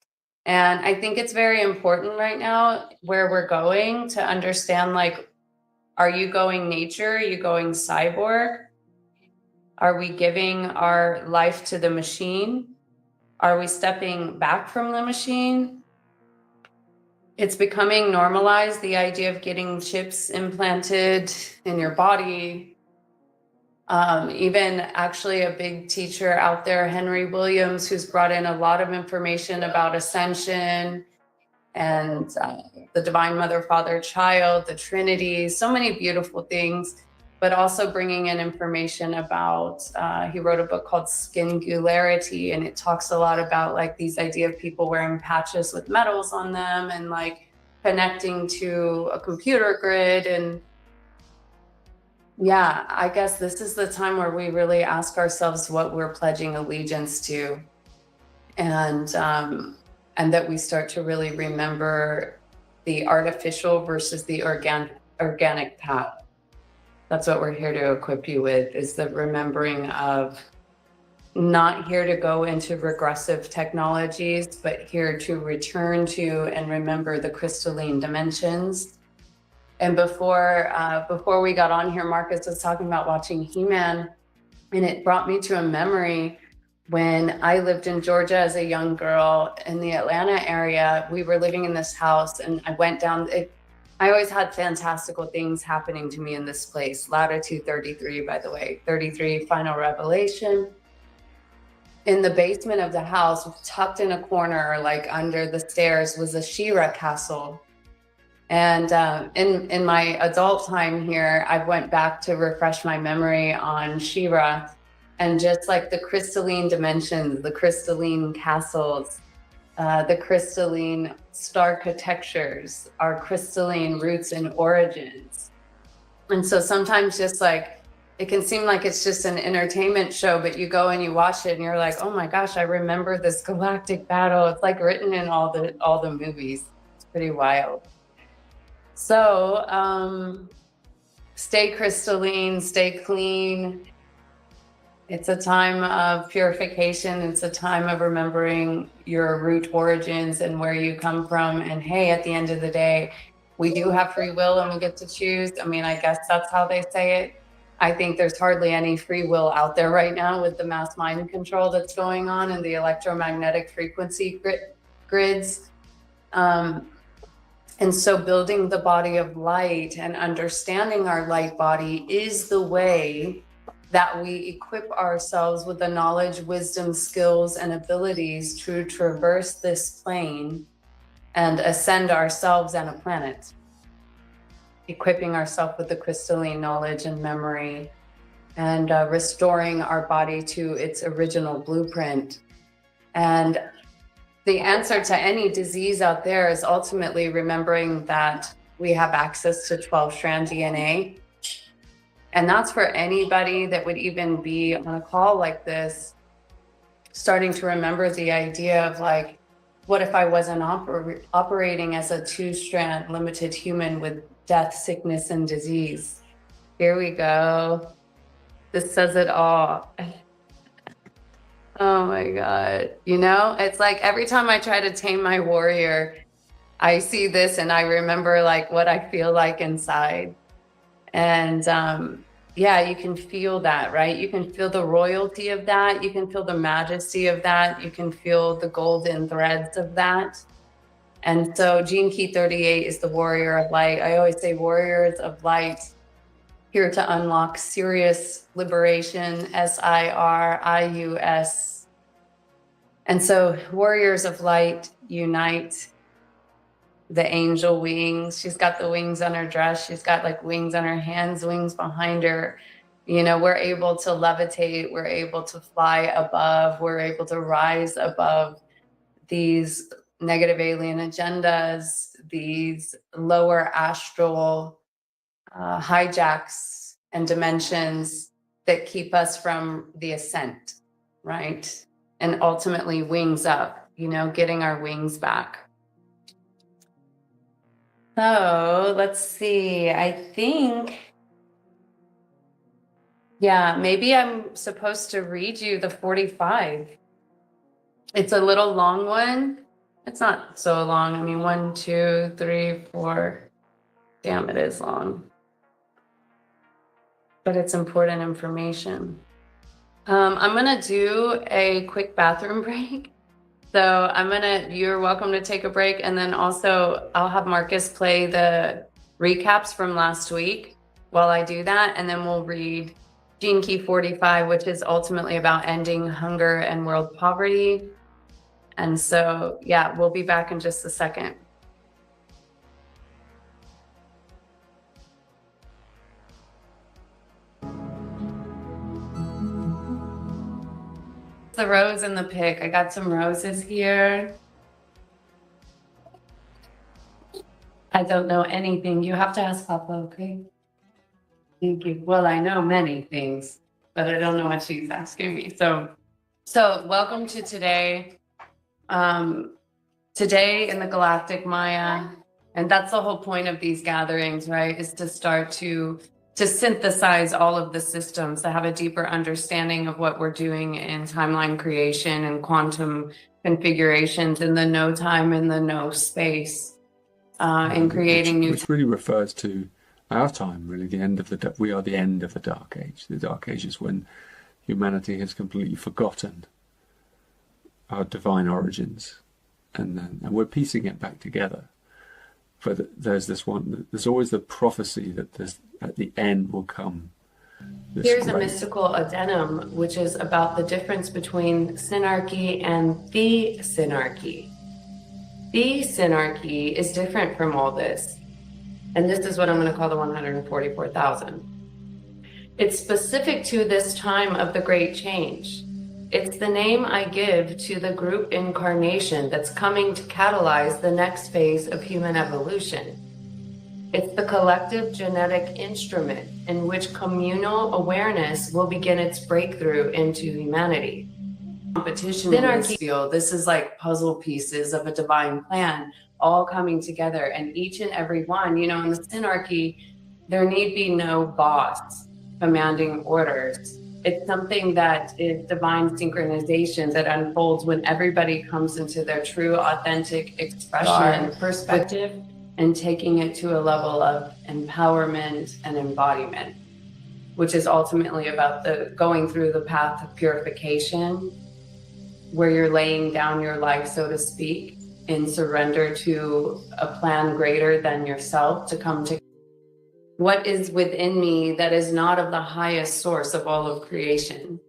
And I think it's very important right now where we're going to understand, like, are you going nature? Are you going cyborg? Are we giving our life to the machine? Are we stepping back from the machine? It's becoming normalized, the idea of getting chips implanted in your body. Even actually a big teacher out there, Henry Williams, who's brought in a lot of information about ascension and the Divine Mother, Father, Child, the Trinity, so many beautiful things, but also bringing in information about, he wrote a book called Skingularity, and it talks a lot about like these idea of people wearing patches with metals on them and like connecting to a computer grid. And yeah, I guess this is the time where we really ask ourselves what we're pledging allegiance to, and that we start to really remember the artificial versus the organic path. That's what we're here to equip you with, is the remembering of not here to go into regressive technologies, but here to return to and remember the crystalline dimensions. And before we got on here, Marcus was talking about watching He-Man, and it brought me to a memory when I lived in Georgia as a young girl in the Atlanta area. We were living in this house, and I went down. I always had fantastical things happening to me in this place. Latitude 33, by the way, 33 Final Revelation. In the basement of the house, tucked in a corner, like under the stairs, was a She-Ra castle. And in my adult time here, I went back to refresh my memory on She-Ra, and just like the crystalline dimensions, the crystalline castles, the crystalline star-architectures, our crystalline roots and origins. And so sometimes just like, it can seem like it's just an entertainment show, but you go and you watch it and you're like, oh my gosh, I remember this galactic battle. It's like written in all the movies. It's pretty wild. So stay crystalline, stay clean. It's a time of purification. It's a time of remembering your root origins and where you come from. And hey, at the end of the day, we do have free will and we get to choose. I mean, I guess that's how they say it. I think there's hardly any free will out there right now with the mass mind control that's going on and the electromagnetic frequency grids. And so building the body of light and understanding our light body is the way that we equip ourselves with the knowledge, wisdom, skills, and abilities to traverse this plane and ascend ourselves and a planet. Equipping ourselves with the crystalline knowledge and memory, and restoring our body to its original blueprint. And the answer to any disease out there is ultimately remembering that we have access to 12-strand DNA. And that's for anybody that would even be on a call like this, starting to remember the idea of like, what if I wasn't operating as a 2-strand limited human with death, sickness, and disease? Here we go. This says it all. Oh my God. You know, it's like every time I try to tame my warrior, I see this and I remember like what I feel like inside. And yeah, you can feel that, right? You can feel the royalty of that. You can feel the majesty of that. You can feel the golden threads of that. And so Gene Key 38 is the warrior of light. I always say warriors of light, here to unlock serious liberation, SIRIUS. And so warriors of light unite. The angel wings. She's got the wings on her dress. She's got like wings on her hands, wings behind her. You know, we're able to levitate. We're able to fly above. We're able to rise above these negative alien agendas, these lower astral hijacks and dimensions that keep us from the ascent, right? And ultimately wings up, you know, getting our wings back. So let's see, I think, yeah, maybe I'm supposed to read you the 45. It's a little long one. It's not so long. I mean, 1, 2, 3, 4. Damn, it is long. But it's important information. I'm gonna do a quick bathroom break. So you're welcome to take a break. And then also I'll have Marcus play the recaps from last week while I do that. And then we'll read Gene Key 45, which is ultimately about ending hunger and world poverty. And so, yeah, we'll be back in just a second. The rose and the pick. I got some roses here. I don't know anything. You have to ask Papa, okay? Thank you. Well, I know many things, but I don't know what she's asking me. So welcome to today. Today in the Galactic Maya, and that's the whole point of these gatherings, right? Is to start to synthesize all of the systems, to have a deeper understanding of what we're doing in timeline creation and quantum configurations in the no time and the no space, in creating new. Which really refers to our time, really, the end of the. We are the end of the Dark Age. The Dark Age is when humanity has completely forgotten our divine origins, and we're piecing it back together. But there's always the prophecy that at the end will come. Here's a mystical addendum, which is about the difference between synarchy and the synarchy. The synarchy is different from all this. And this is what I'm going to call the 144,000. It's specific to this time of the Great Change. It's the name I give to the group incarnation that's coming to catalyze the next phase of human evolution. It's the collective genetic instrument in which communal awareness will begin its breakthrough into humanity. Competition in this field, this is like puzzle pieces of a divine plan, all coming together, and each and every one, in the synarchy, there need be no boss commanding orders. It's something that is divine synchronization that unfolds when everybody comes into their true, authentic expression, perspective, and taking it to a level of empowerment and embodiment, which is ultimately about going through the path of purification, where you're laying down your life, so to speak, in surrender to a plan greater than yourself to come to what is within me that is not of the highest source of all of creation.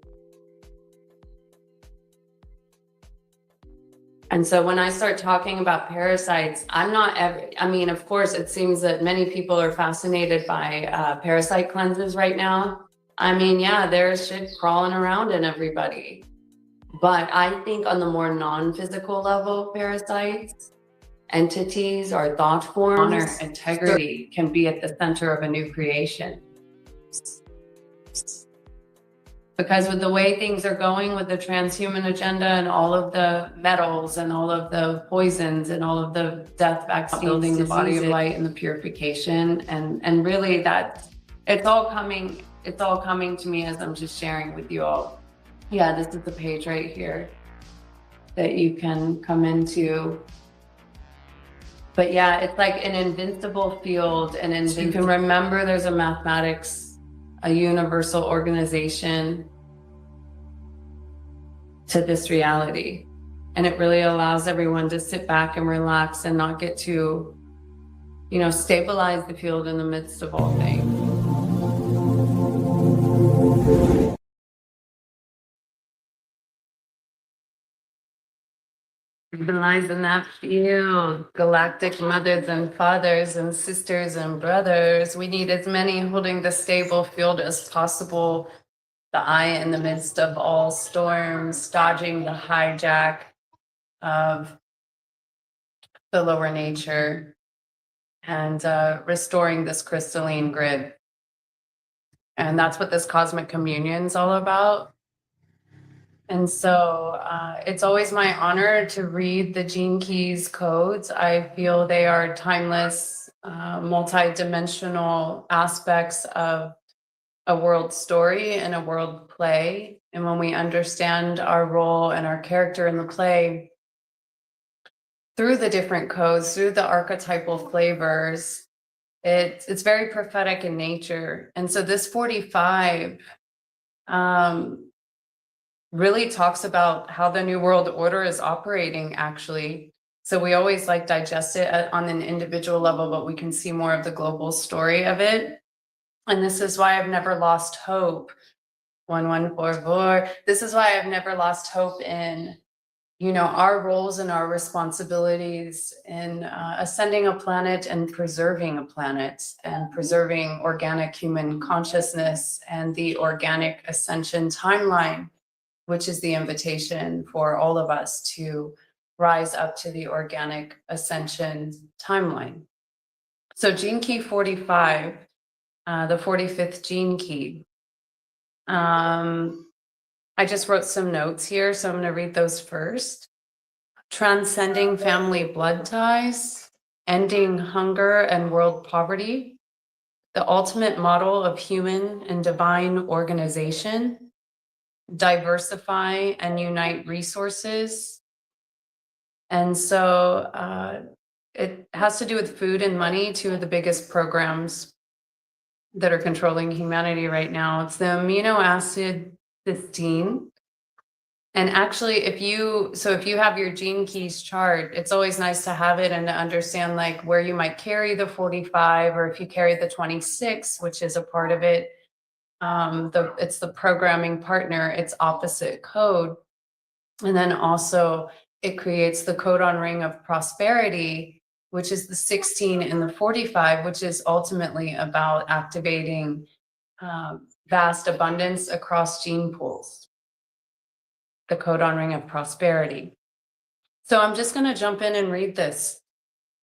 And so when I start talking about parasites, of course, it seems that many people are fascinated by parasite cleanses right now. There's shit crawling around in everybody. But I think on the more non-physical level, parasites, entities, or thought forms, honor, integrity can be at the center of a new creation. Because with the way things are going with the transhuman agenda and all of the metals and all of the poisons and all of the death vaccines, building the body of light and the purification, and really that it's all coming to me as I'm just sharing with you all. Yeah, this is the page right here that you can come into. But yeah, it's like an invincible field, and you can remember there's a mathematics, a universal organization to this reality. And it really allows everyone to sit back and relax and not get to, stabilize the field in the midst of all things. Lies in that field, galactic mothers and fathers and sisters and brothers. We need as many holding the stable field as possible. The eye in the midst of all storms, dodging the hijack of the lower nature, and restoring this crystalline grid. And that's what this cosmic communion is all about. And so it's always my honor to read the Gene Keys codes. I feel they are timeless, multi-dimensional aspects of a world story and a world play. And when we understand our role and our character in the play through the different codes, through the archetypal flavors, it's very prophetic in nature. And so this 45, really talks about how the New World Order is operating, actually. So we always like digest it on an individual level, but we can see more of the global story of it. And this is why I've never lost hope. 1144. This is why I've never lost hope in, you know, our roles and our responsibilities in ascending a planet and preserving a planet and preserving organic human consciousness and the organic ascension timeline, which is the invitation for all of us to rise up to the organic ascension timeline. So gene key 45, the 45th gene key. I just wrote some notes here, so I'm going to read those first. Transcending family blood ties, ending hunger and world poverty, the ultimate model of human and divine organization, diversify and unite resources. And so it has to do with food and money, two of the biggest programs that are controlling humanity right now. It's the amino acid cysteine. And actually, if you have your gene keys chart, it's always nice to have it and to understand like where you might carry the 45, or if you carry the 26, which is a part of it. It's the programming partner, it's opposite code. And then also it creates the codon ring of prosperity, which is the 16 and the 45, which is ultimately about activating vast abundance across gene pools, the codon ring of prosperity. So I'm just going to jump in and read this.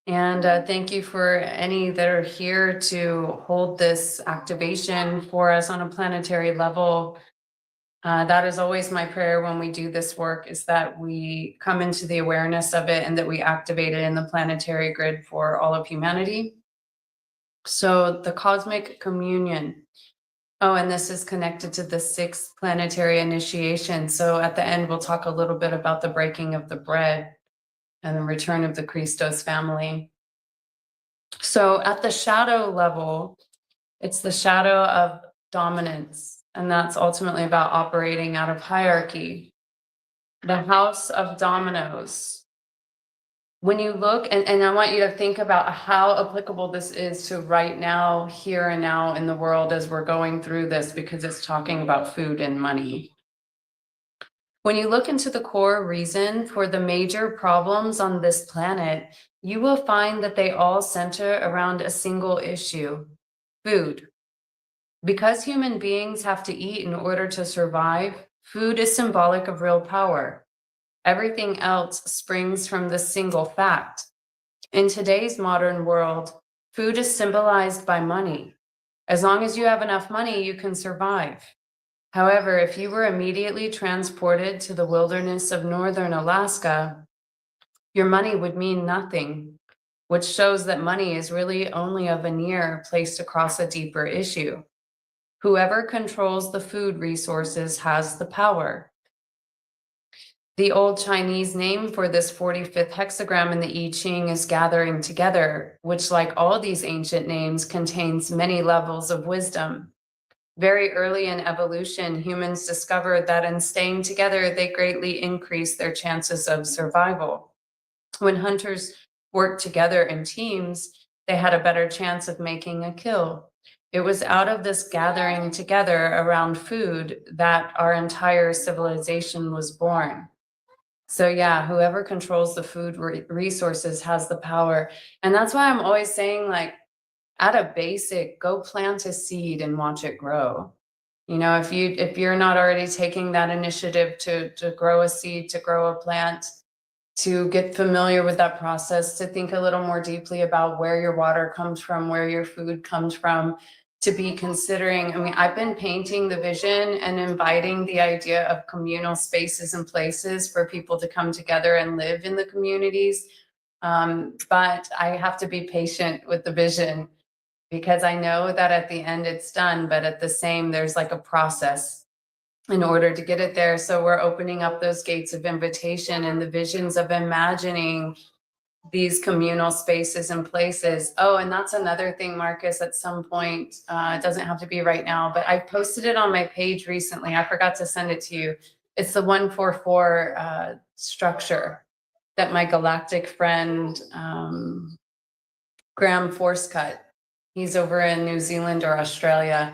And thank you for any that are here to hold this activation for us on a planetary level. That is always my prayer when we do this work, is that we come into the awareness of it and that we activate it in the planetary grid for all of humanity. So the cosmic communion. Oh, and this is connected to the 6th planetary initiation. So at the end, we'll talk a little bit about the breaking of the bread and the return of the Christos family. So at the shadow level, it's the shadow of dominance. And that's ultimately about operating out of hierarchy. The house of dominoes. When you look, and I want you to think about how applicable this is to right now, here and now in the world as we're going through this, because it's talking about food and money. When you look into the core reason for the major problems on this planet, you will find that they all center around a single issue: food. Because human beings have to eat in order to survive, food is symbolic of real power. Everything else springs from this single fact. In today's modern world, food is symbolized by money. As long as you have enough money, you can survive. However, if you were immediately transported to the wilderness of northern Alaska, your money would mean nothing, which shows that money is really only a veneer placed across a deeper issue. Whoever controls the food resources has the power. The old Chinese name for this 45th hexagram in the I Ching is gathering together, which, like all these ancient names, contains many levels of wisdom. Very early in evolution, humans discovered that in staying together, they greatly increased their chances of survival. When hunters worked together in teams, they had a better chance of making a kill. It was out of this gathering together around food that our entire civilization was born. So yeah, whoever controls the food resources has the power. And that's why I'm always saying, like, at a basic, go plant a seed and watch it grow. You know, if you're not already taking that initiative to grow a seed, to grow a plant, to get familiar with that process, to think a little more deeply about where your water comes from, where your food comes from, to be considering, I mean, I've been painting the vision and inviting the idea of communal spaces and places for people to come together and live in the communities. But I have to be patient with the vision, because I know that at the end it's done, but at the same, there's like a process in order to get it there. So we're opening up those gates of invitation and the visions of imagining these communal spaces and places. Oh, and that's another thing, Marcus, at some point, it doesn't have to be right now, but I posted it on my page recently. I forgot to send it to you. It's the 144 structure that my galactic friend, Graham Forcecut, he's over in New Zealand or Australia,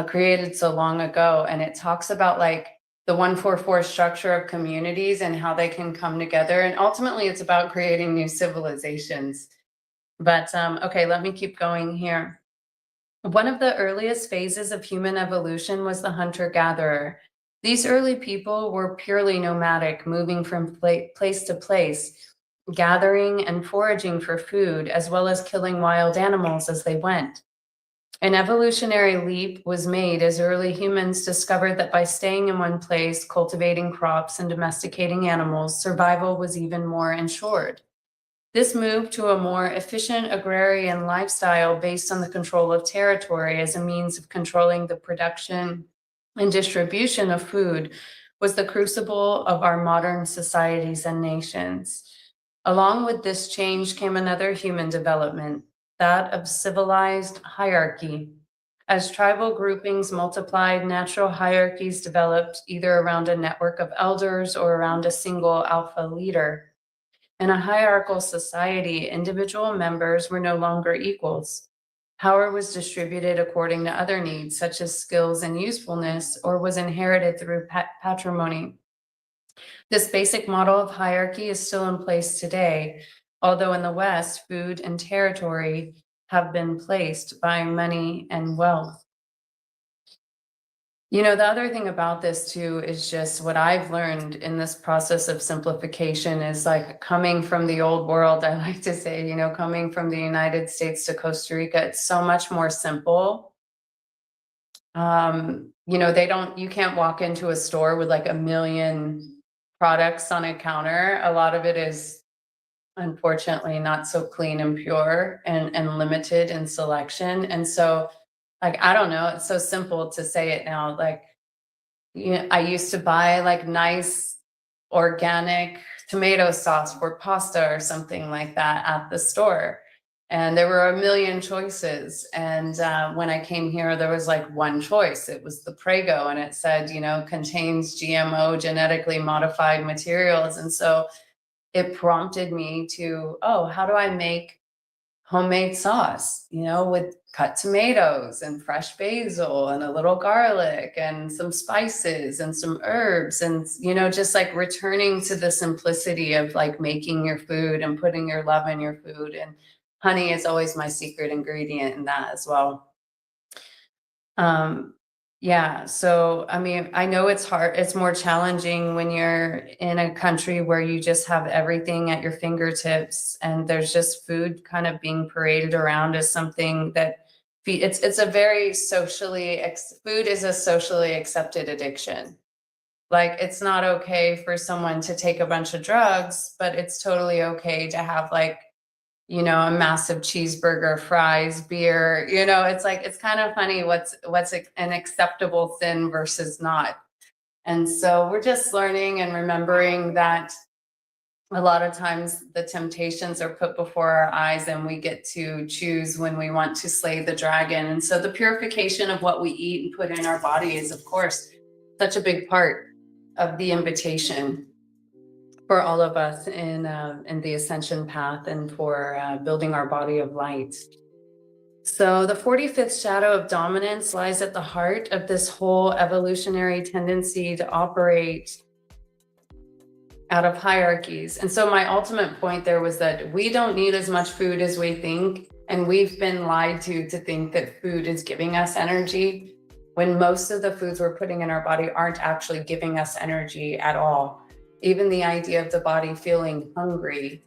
created so long ago. And it talks about like the 144 structure of communities and how they can come together. And ultimately it's about creating new civilizations. But okay, let me keep going here. One of the earliest phases of human evolution was the hunter-gatherer. These early people were purely nomadic, moving from place to place, gathering and foraging for food, as well as killing wild animals as they went. An evolutionary leap was made as early humans discovered that by staying in one place, cultivating crops, and domesticating animals, survival was even more ensured. This move to a more efficient agrarian lifestyle based on the control of territory as a means of controlling the production and distribution of food was the crucible of our modern societies and nations. Along with this change came another human development, that of civilized hierarchy. As tribal groupings multiplied, natural hierarchies developed either around a network of elders or around a single alpha leader. In a hierarchical society, individual members were no longer equals. Power was distributed according to other needs, such as skills and usefulness, or was inherited through patrimony. This basic model of hierarchy is still in place today, although in the West, food and territory have been placed by money and wealth. You know, the other thing about this too is just what I've learned in this process of simplification is like coming from the old world. I like to say, you know, coming from the United States to Costa Rica, it's so much more simple. You know, you can't walk into a store with like a million products on a counter. A lot of it is unfortunately not so clean and pure and limited in selection. And so like, I don't know, it's so simple to say it now. Like, you know, I used to buy like nice organic tomato sauce for pasta or something like that at the store. And there were a million choices. And when I came here, there was like one choice. It was the Prego, and it said, you know, contains GMO, genetically modified materials. And so it prompted me to, oh, how do I make homemade sauce, you know, with cut tomatoes and fresh basil and a little garlic and some spices and some herbs, and, you know, just like returning to the simplicity of like making your food and putting your love in your food. And honey is always my secret ingredient in that as well. Yeah, so I mean, I know it's hard, it's more challenging when you're in a country where you just have everything at your fingertips and there's just food kind of being paraded around as something that it's a very food is a socially accepted addiction. Like, it's not okay for someone to take a bunch of drugs, but it's totally okay to have like, you know, a massive cheeseburger, fries, beer, you know, it's like, it's kind of funny what's an acceptable sin versus not. And so we're just learning and remembering that a lot of times the temptations are put before our eyes and we get to choose when we want to slay the dragon. And so the purification of what we eat and put in our body is, of course, such a big part of the invitation for all of us in the ascension path and for building our body of light. So the 45th shadow of dominance lies at the heart of this whole evolutionary tendency to operate out of hierarchies. And so my ultimate point there was that we don't need as much food as we think, and we've been lied to think that food is giving us energy, when most of the foods we're putting in our body aren't actually giving us energy at all. Even the idea of the body feeling hungry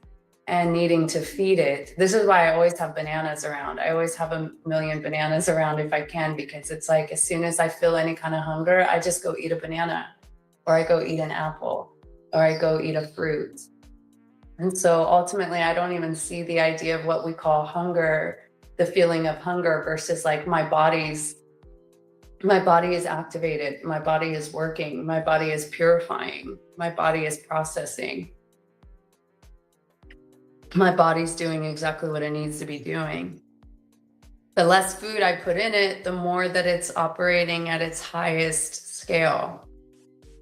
and needing to feed it. This is why I always have bananas around. I always have a million bananas around if I can, because it's like, as soon as I feel any kind of hunger, I just go eat a banana, or I go eat an apple, or I go eat a fruit. And so ultimately, I don't even see the idea of what we call hunger, the feeling of hunger versus like my body is activated, my body is working, my body is purifying, my body is processing. My body's doing exactly what it needs to be doing. The less food I put in it, the more that it's operating at its highest scale.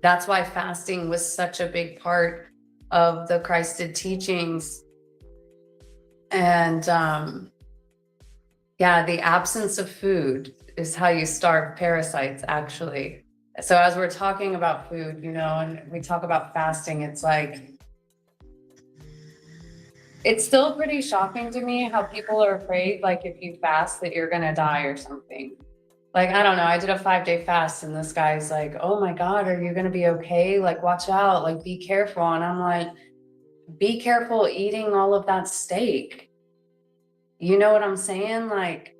That's why fasting was such a big part of the Christed teachings. And yeah, the absence of food is how you starve parasites, actually. So as we're talking about food, you know, and we talk about fasting, it's like, it's still pretty shocking to me how people are afraid, like if you fast that you're gonna die or something. Like, I don't know, I did a 5-day fast and this guy's like, oh my God, are you gonna be okay? Like, watch out, like, be careful. And I'm like, be careful eating all of that steak. You know what I'm saying? Like,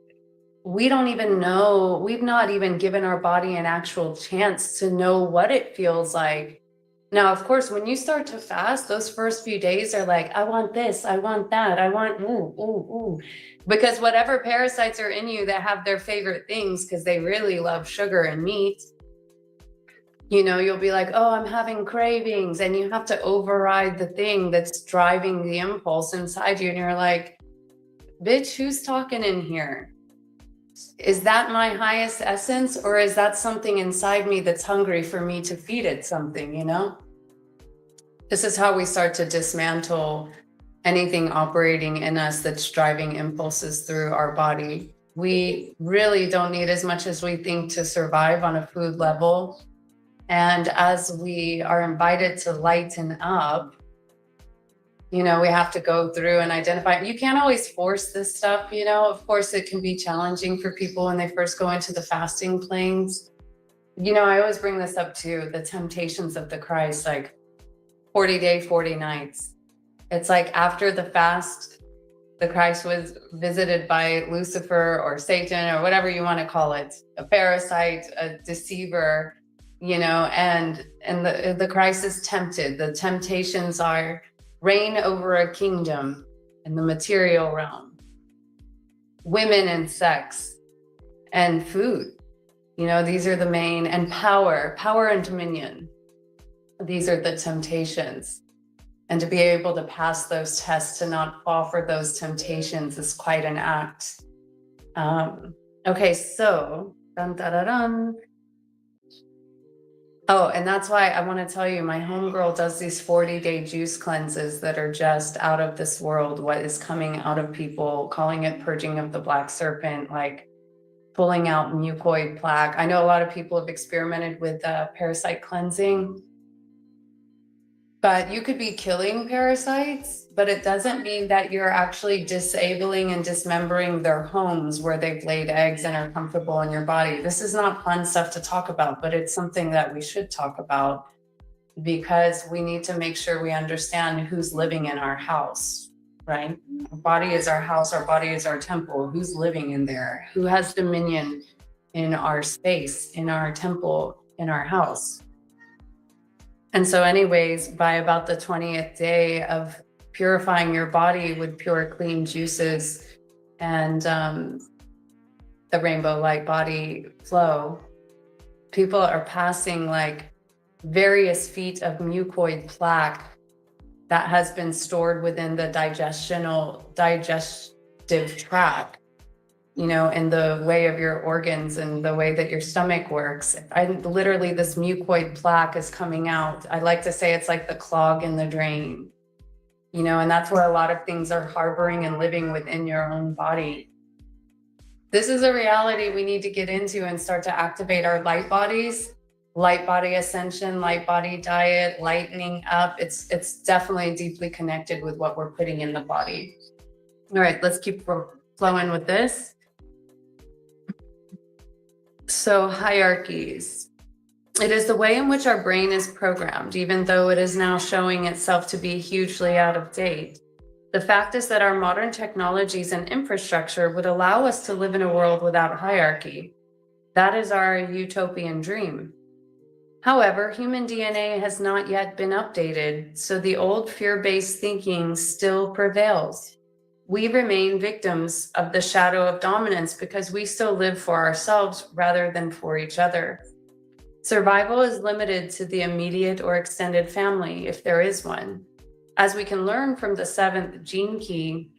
we don't even know, we've not even given our body an actual chance to know what it feels like. Now, of course, when you start to fast, those first few days are like, I want this, I want that, I want, ooh, ooh, ooh. Because whatever parasites are in you that have their favorite things, because they really love sugar and meat, you know, you'll be like, oh, I'm having cravings. And you have to override the thing that's driving the impulse inside you. And you're like, bitch, who's talking in here? Is that my highest essence, or is that something inside me that's hungry for me to feed it something, you know? This is how we start to dismantle anything operating in us that's driving impulses through our body. We really don't need as much as we think to survive on a food level. And as we are invited to lighten up, you know, we have to go through and identify. You can't always force this stuff, you know. Of course, it can be challenging for people when they first go into the fasting planes. You know, I always bring this up too, the temptations of the Christ, like 40 days, 40 nights. It's like after the fast, the Christ was visited by Lucifer or Satan or whatever you want to call it, a parasite, a deceiver, you know, and the Christ is tempted. The temptations are reign over a kingdom in the material realm, women and sex, and food. You know, these are the main, and power and dominion. These are the temptations. And to be able to pass those tests, to not fall for those temptations, is quite an act. Okay, so, dun, dun, dun, dun. Oh, and that's why I want to tell you, my homegirl does these 40-day juice cleanses that are just out of this world. What is coming out of people, calling it purging of the black serpent, like pulling out mucoid plaque. I know a lot of people have experimented with parasite cleansing, but you could be killing parasites, but it doesn't mean that you're actually disabling and dismembering their homes where they've laid eggs and are comfortable in your body. This is not fun stuff to talk about, but it's something that we should talk about, because we need to make sure we understand who's living in our house, right? Our body is our house, our body is our temple. Who's living in there? Who has dominion in our space, in our temple, in our house? And so anyways, by about the 20th day of purifying your body with pure, clean juices and the rainbow light body flow, people are passing like various feet of mucoid plaque that has been stored within the digestive tract, you know, in the way of your organs and the way that your stomach works. Literally, this mucoid plaque is coming out. I like to say it's like the clog in the drain, you know, and that's where a lot of things are harboring and living within your own body. This is a reality we need to get into and start to activate our light bodies, light body ascension, light body diet, lightening up. It's definitely deeply connected with what we're putting in the body. All right, let's keep flowing with this. So hierarchies. It is the way in which our brain is programmed, even though it is now showing itself to be hugely out of date. The fact is that our modern technologies and infrastructure would allow us to live in a world without hierarchy. That is our utopian dream. However, human DNA has not yet been updated, so the old fear-based thinking still prevails. We remain victims of the shadow of dominance because we still live for ourselves rather than for each other. Survival is limited to the immediate or extended family, if there is one. As we can learn from the 7th gene key,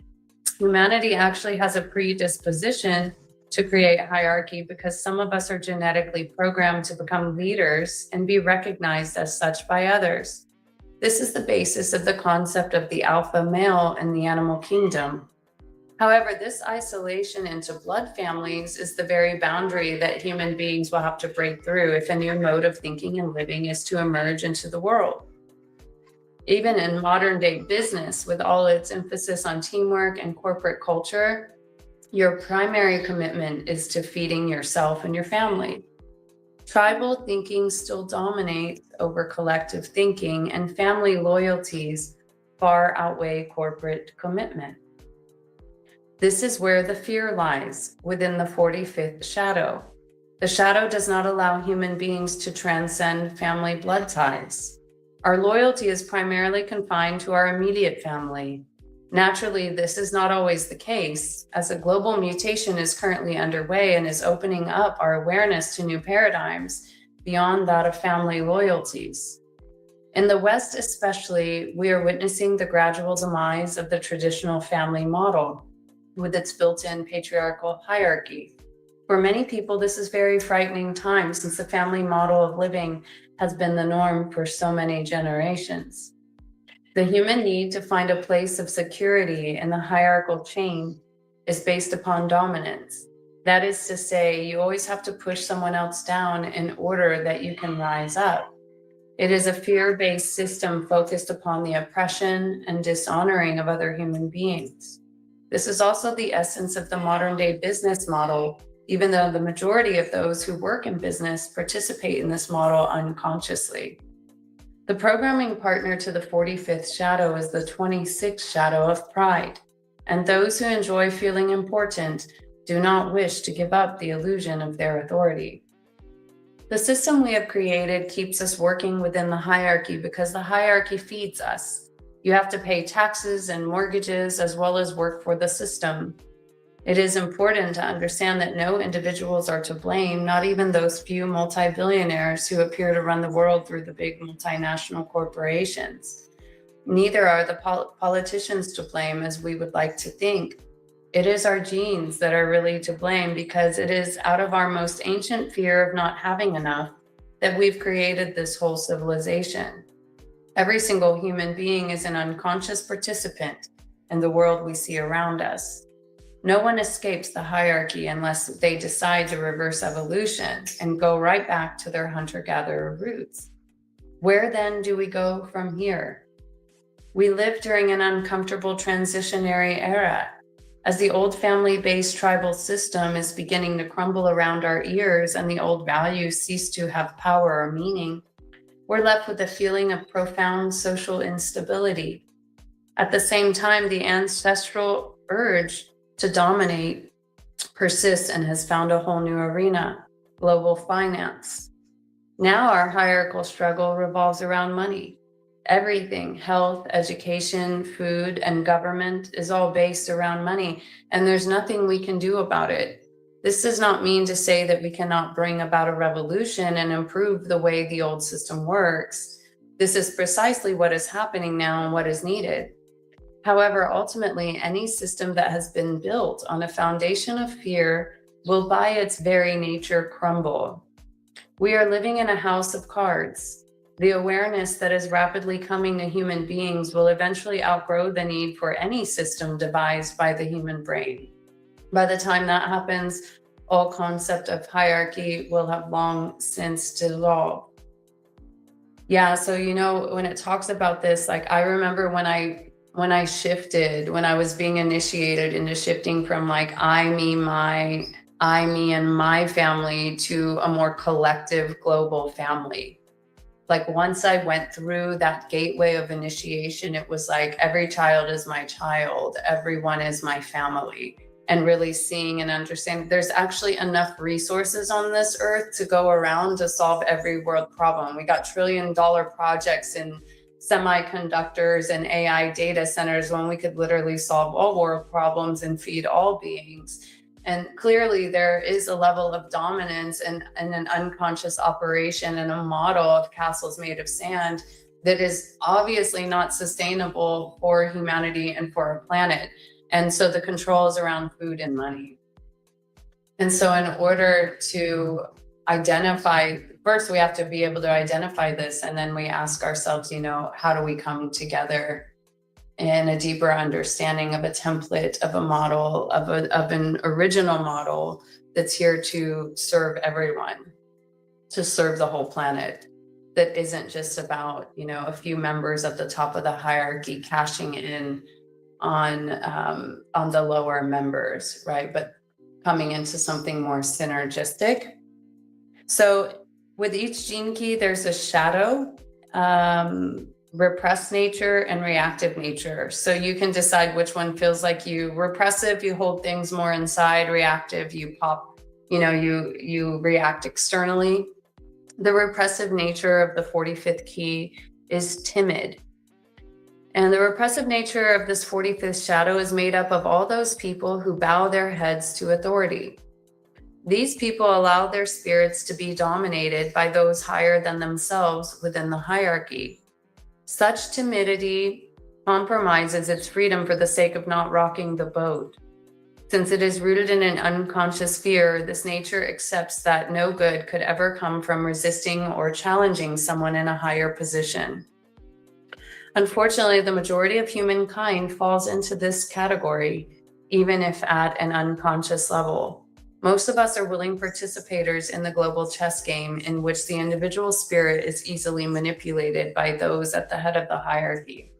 humanity actually has a predisposition to create hierarchy because some of us are genetically programmed to become leaders and be recognized as such by others. This is the basis of the concept of the alpha male in the animal kingdom. However, this isolation into blood families is the very boundary that human beings will have to break through if a new mode of thinking and living is to emerge into the world. Even in modern day business, with all its emphasis on teamwork and corporate culture, your primary commitment is to feeding yourself and your family. Tribal thinking still dominates over collective thinking, and family loyalties far outweigh corporate commitment. This is where the fear lies, within the 45th shadow. The shadow does not allow human beings to transcend family blood ties. Our loyalty is primarily confined to our immediate family. Naturally, this is not always the case, as a global mutation is currently underway and is opening up our awareness to new paradigms beyond that of family loyalties. In the West especially, we are witnessing the gradual demise of the traditional family model with its built-in patriarchal hierarchy. For many people, this is very frightening time since the family model of living has been the norm for so many generations. The human need to find a place of security in the hierarchical chain is based upon dominance. That is to say, you always have to push someone else down in order that you can rise up. It is a fear-based system focused upon the oppression and dishonoring of other human beings. This is also the essence of the modern-day business model, even though the majority of those who work in business participate in this model unconsciously. The programming partner to the 45th shadow is the 26th shadow of pride, and those who enjoy feeling important do not wish to give up the illusion of their authority. The system we have created keeps us working within the hierarchy because the hierarchy feeds us. You have to pay taxes and mortgages as well as work for the system. It is important to understand that no individuals are to blame, not even those few multi-billionaires who appear to run the world through the big multinational corporations. Neither are the politicians to blame, as we would like to think. It is our genes that are really to blame because it is out of our most ancient fear of not having enough that we've created this whole civilization. Every single human being is an unconscious participant in the world we see around us. No one escapes the hierarchy unless they decide to reverse evolution and go right back to their hunter-gatherer roots. Where then do we go from here? We live during an uncomfortable transitionary era. As the old family-based tribal system is beginning to crumble around our ears and the old values cease to have power or meaning, we're left with a feeling of profound social instability. At the same time, the ancestral urge to dominate persists and has found a whole new arena, global finance. Now our hierarchical struggle revolves around money. Everything, health, education, food, and government is all based around money, and there's nothing we can do about it. This does not mean to say that we cannot bring about a revolution and improve the way the old system works. This is precisely what is happening now and what is needed. However, ultimately, any system that has been built on a foundation of fear will by its very nature crumble. We are living in a house of cards. The awareness that is rapidly coming to human beings will eventually outgrow the need for any system devised by the human brain. By the time that happens, all concept of hierarchy will have long since dissolved. Yeah, so when it talks about this, like I remember when I shifted, when I was being initiated into shifting from like I, me, and my family to a more collective global family. Like once I went through that gateway of initiation, it was like every child is my child, everyone is my family. And really seeing and understanding there's actually enough resources on this earth to go around to solve every world problem. We got $1 trillion projects in semiconductors and AI data centers when we could literally solve all world problems and feed all beings. And clearly there is a level of dominance and an unconscious operation and a model of castles made of sand that is obviously not sustainable for humanity and for our planet. And so the controls around food and money. And so in order to identify, first we have to be able to identify this, and then we ask ourselves, how do we come together in a deeper understanding of a template, of a model, of an original model that's here to serve everyone, to serve the whole planet, that isn't just about, a few members at the top of the hierarchy cashing in on the lower members, right? But coming into something more synergistic. So with each gene key, there's a shadow, repressed nature, and reactive nature. So you can decide which one feels like you. Repressive, you hold things more inside. Reactive, you pop, you react externally. The repressive nature of the 45th key is timid. And the repressive nature of this 45th shadow is made up of all those people who bow their heads to authority. These people allow their spirits to be dominated by those higher than themselves within the hierarchy. Such timidity compromises its freedom for the sake of not rocking the boat. Since it is rooted in an unconscious fear, this nature accepts that no good could ever come from resisting or challenging someone in a higher position. Unfortunately, the majority of humankind falls into this category, even if at an unconscious level. Most of us are willing participators in the global chess game in which the individual spirit is easily manipulated by those at the head of the hierarchy.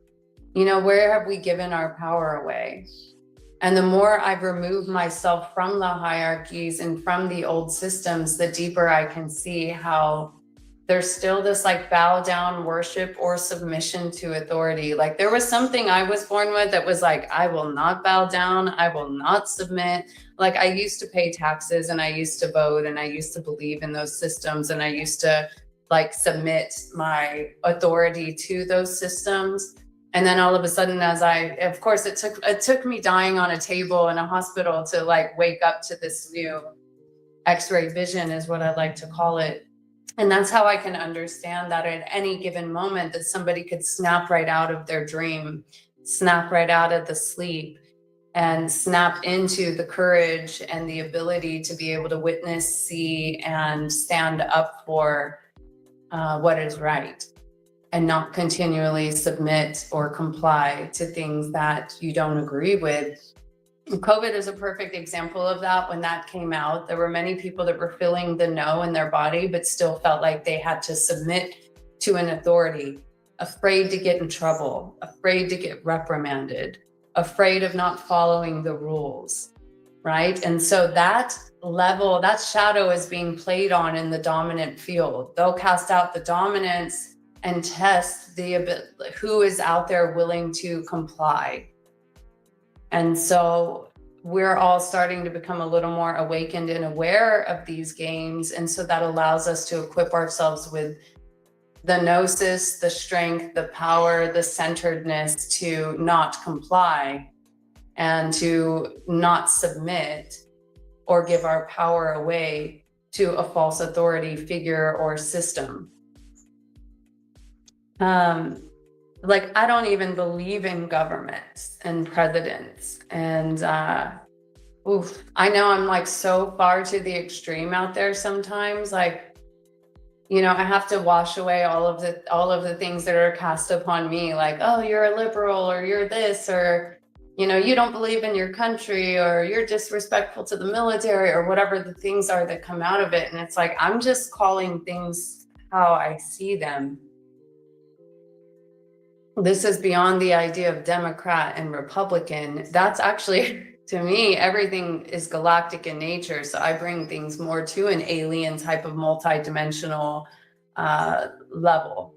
Where have we given our power away? And the more I've removed myself from the hierarchies and from the old systems, the deeper I can see how there's still this bow down worship or submission to authority. There was something I was born with that was I will not bow down, I will not submit. I used to pay taxes, and I used to vote, and I used to believe in those systems, and I used to submit my authority to those systems. And then all of a sudden, of course, it took me dying on a table in a hospital to wake up to this new X-ray vision, is what I like to call it. And that's how I can understand that at any given moment that somebody could snap right out of their dream, snap right out of the sleep, and snap into the courage and the ability to be able to witness, see, and stand up for what is right, and not continually submit or comply to things that you don't agree with. COVID is a perfect example of that. When that came out, there were many people that were feeling the no in their body, but still felt like they had to submit to an authority, afraid to get in trouble, afraid to get reprimanded, afraid of not following the rules, right? And so that level, that shadow is being played on in the dominant field. They'll cast out the dominance and test who is out there willing to comply. And so we're all starting to become a little more awakened and aware of these games. And so that allows us to equip ourselves with the gnosis, the strength, the power, the centeredness to not comply and to not submit or give our power away to a false authority figure or system. I don't even believe in governments and presidents. And I know I'm so far to the extreme out there sometimes. I have to wash away all of the things that are cast upon me, oh, you're a liberal, or you're this, or you don't believe in your country, or you're disrespectful to the military, or whatever the things are that come out of it. And it's I'm just calling things how I see them. This is beyond the idea of Democrat and Republican. That's actually, to me, everything is galactic in nature. So I bring things more to an alien type of multidimensional level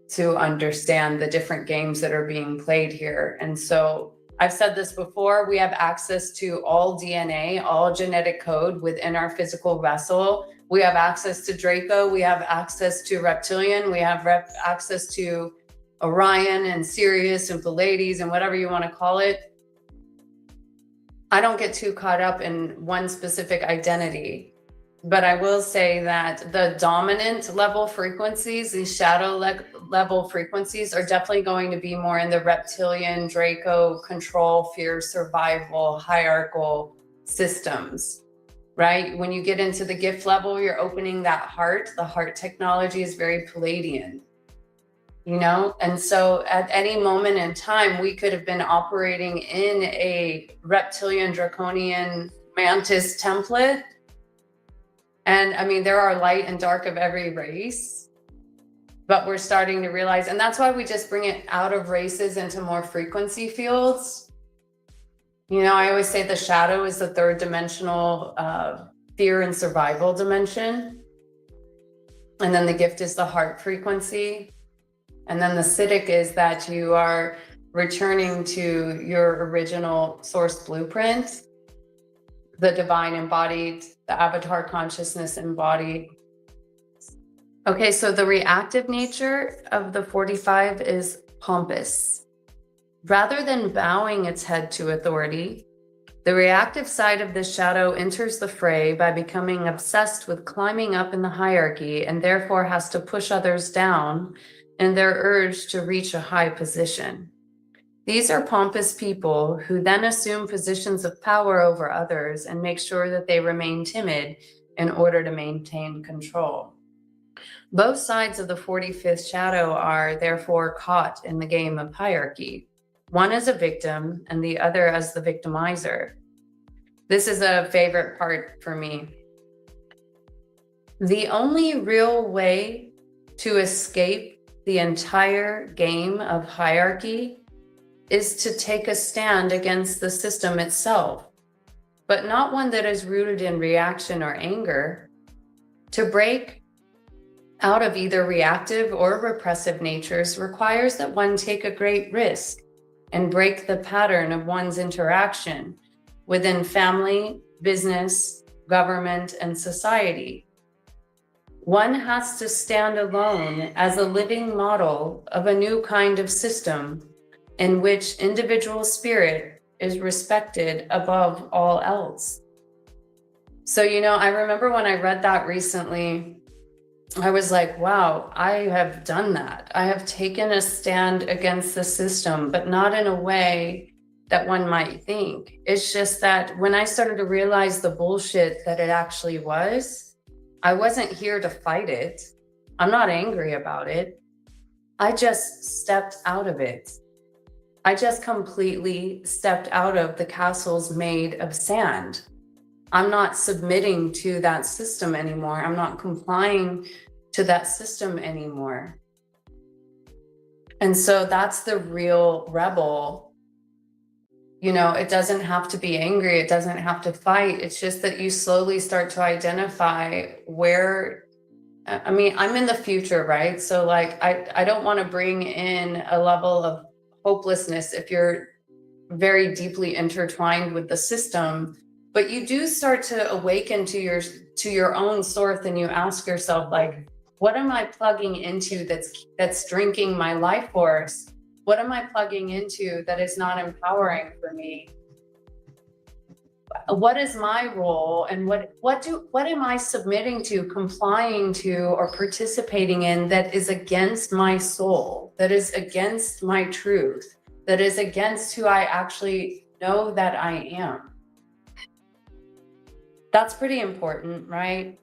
to understand the different games that are being played here. And so I've said this before, we have access to all DNA, all genetic code within our physical vessel. We have access to Draco, we have access to Reptilian, we have access to Orion and Sirius and Pleiades and whatever you want to call it. I don't get too caught up in one specific identity, but I will say that the dominant level frequencies, these shadow level frequencies, are definitely going to be more in the reptilian, Draco, control, fear, survival, hierarchical systems, right? When you get into the gift level, you're opening that heart. The heart technology is very Palladian, you know? And so at any moment in time, we could have been operating in a reptilian, draconian, mantis template. And I mean, there are light and dark of every race, but we're starting to realize, and that's why we just bring it out of races into more frequency fields. You know, I always say the shadow is the third dimensional fear and survival dimension. And then the gift is the heart frequency. And then the Siddhic is that you are returning to your original source blueprint, the divine embodied, the avatar consciousness embodied. Okay, so the reactive nature of the 45 is pompous. Rather than bowing its head to authority, the reactive side of this shadow enters the fray by becoming obsessed with climbing up in the hierarchy and therefore has to push others down in their urge to reach a high position. These are pompous people who then assume positions of power over others and make sure that they remain timid in order to maintain control. Both sides of the 45th shadow are therefore caught in the game of hierarchy. One as a victim and the other as the victimizer. This is a favorite part for me. The only real way to escape the entire game of hierarchy is to take a stand against the system itself, but not one that is rooted in reaction or anger. To break out of either reactive or repressive natures requires that one take a great risk and break the pattern of one's interaction within family, business, government, and society. One has to stand alone as a living model of a new kind of system in which individual spirit is respected above all else. So, you know, I remember when I read that recently, I was like, wow, I have done that. I have taken a stand against the system, but not in a way that one might think. It's just that when I started to realize the bullshit that it actually was, I wasn't here to fight it. I'm not angry about it. I just stepped out of it. I just completely stepped out of the castles made of sand. I'm not submitting to that system anymore. I'm not complying to that system anymore. And so that's the real rebel. You know, it doesn't have to be angry. It doesn't have to fight. It's just that you slowly start to identify where, I mean, I'm in the future, right? So like, I don't want to bring in a level of hopelessness if you're very deeply intertwined with the system. But you do start to awaken to your own source, and you ask yourself, like, what am I plugging into that's drinking my life force? What am I plugging into that is not empowering for me? What is my role, and what am I submitting to, complying to, or participating in that is against my soul, that is against my truth, that is against who I actually know that I am? That's pretty important, right?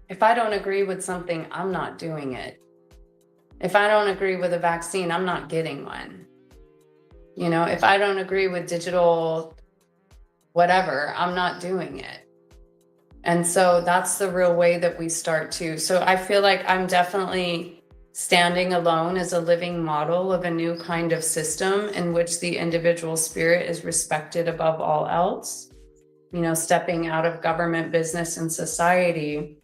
If I don't agree with something, I'm not doing it. If I don't agree with a vaccine, I'm not getting one. You know, if I don't agree with digital whatever, I'm not doing it. And so that's the real way that we start to. So I feel like I'm definitely standing alone as a living model of a new kind of system in which the individual spirit is respected above all else. You know, stepping out of government, business, and society,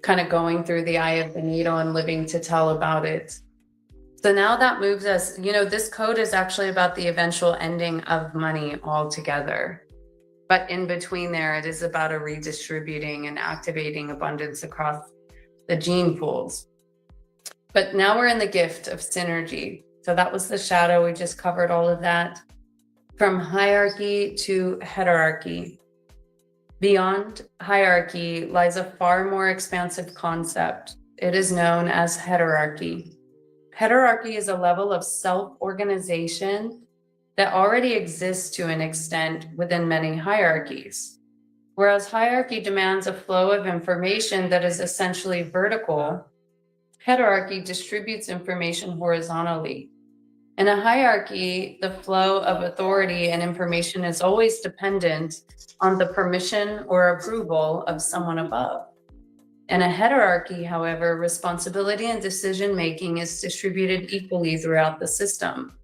kind of going through the eye of the needle and living to tell about it. So now that moves us, you know, this code is actually about the eventual ending of money altogether. But in between there, it is about a redistributing and activating abundance across the gene pools. But now we're in the gift of synergy. So that was the shadow. We just covered all of that. From hierarchy to heterarchy. Beyond hierarchy lies a far more expansive concept. It is known as heterarchy. Heterarchy is a level of self-organization that already exists to an extent within many hierarchies. Whereas hierarchy demands a flow of information that is essentially vertical, hierarchy distributes information horizontally. In a hierarchy, the flow of authority and information is always dependent on the permission or approval of someone above. In a heterarchy, however, responsibility and decision-making is distributed equally throughout the system.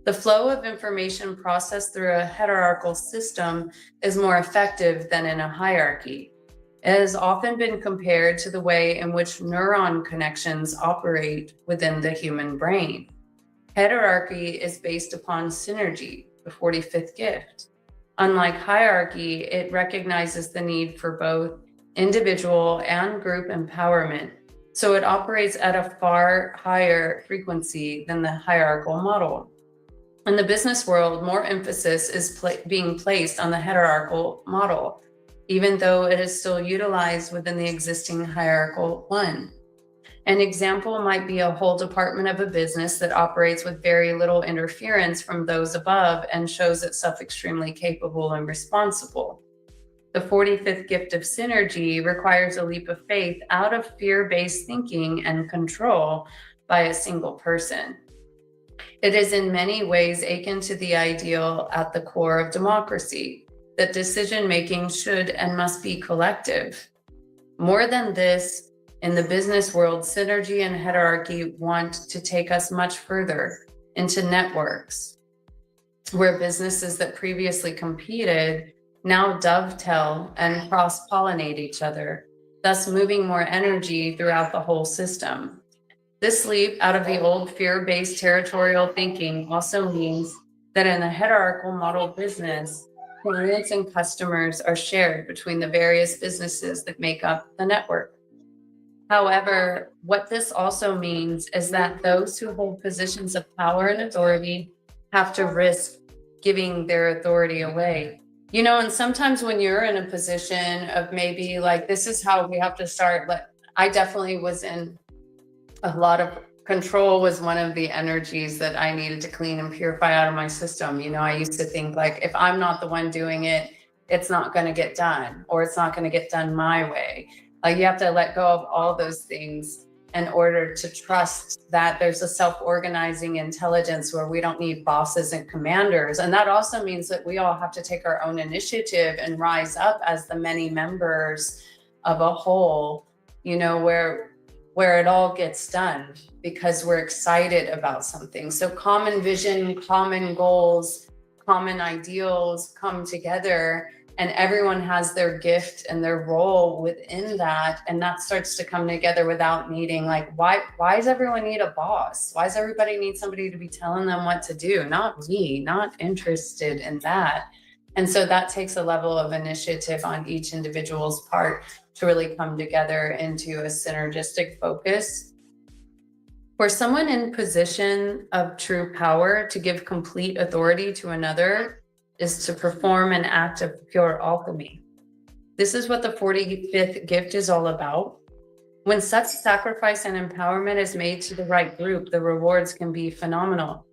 The flow of information processed through a hierarchical system is more effective than in a hierarchy. It has often been compared to the way in which neuron connections operate within the human brain. Hierarchy is based upon synergy, the 45th gift. Unlike hierarchy, it recognizes the need for both individual and group empowerment, so it operates at a far higher frequency than the hierarchical model. In the business world, more emphasis is being placed on the hierarchical model, even though it is still utilized within the existing hierarchical one. An example might be a whole department of a business that operates with very little interference from those above and shows itself extremely capable and responsible. The 45th gift of synergy requires a leap of faith out of fear-based thinking and control by a single person. It is in many ways akin to the ideal at the core of democracy, that decision-making should and must be collective. More than this, in the business world, synergy and hierarchy want to take us much further into networks, where businesses that previously competed now dovetail and cross-pollinate each other, thus moving more energy throughout the whole system. This leap out of the old fear-based territorial thinking also means that in a hierarchical model business, clients and customers are shared between the various businesses that make up the network. However, what this also means is that those who hold positions of power and authority have to risk giving their authority away. You know, and sometimes when you're in a position of maybe like, this is how we have to start. Like, I definitely was in a lot of control was one of the energies that I needed to clean and purify out of my system. You know, I used to think like, if I'm not the one doing it, it's not going to get done, or it's not going to get done my way. Like, you have to let go of all those things in order to trust that there's a self-organizing intelligence where we don't need bosses and commanders. And that also means that we all have to take our own initiative and rise up as the many members of a whole, you know, where it all gets done because we're excited about something. So common vision, common goals, common ideals come together, and everyone has their gift and their role within that. And that starts to come together without needing, like, why does everyone need a boss? Why does everybody need somebody to be telling them what to do? Not me, not interested in that. And so that takes a level of initiative on each individual's part to really come together into a synergistic focus. For someone in position of true power to give complete authority to another is to perform an act of pure alchemy. This is what the 45th gift is all about. When such sacrifice and empowerment is made to the right group, the rewards can be phenomenal.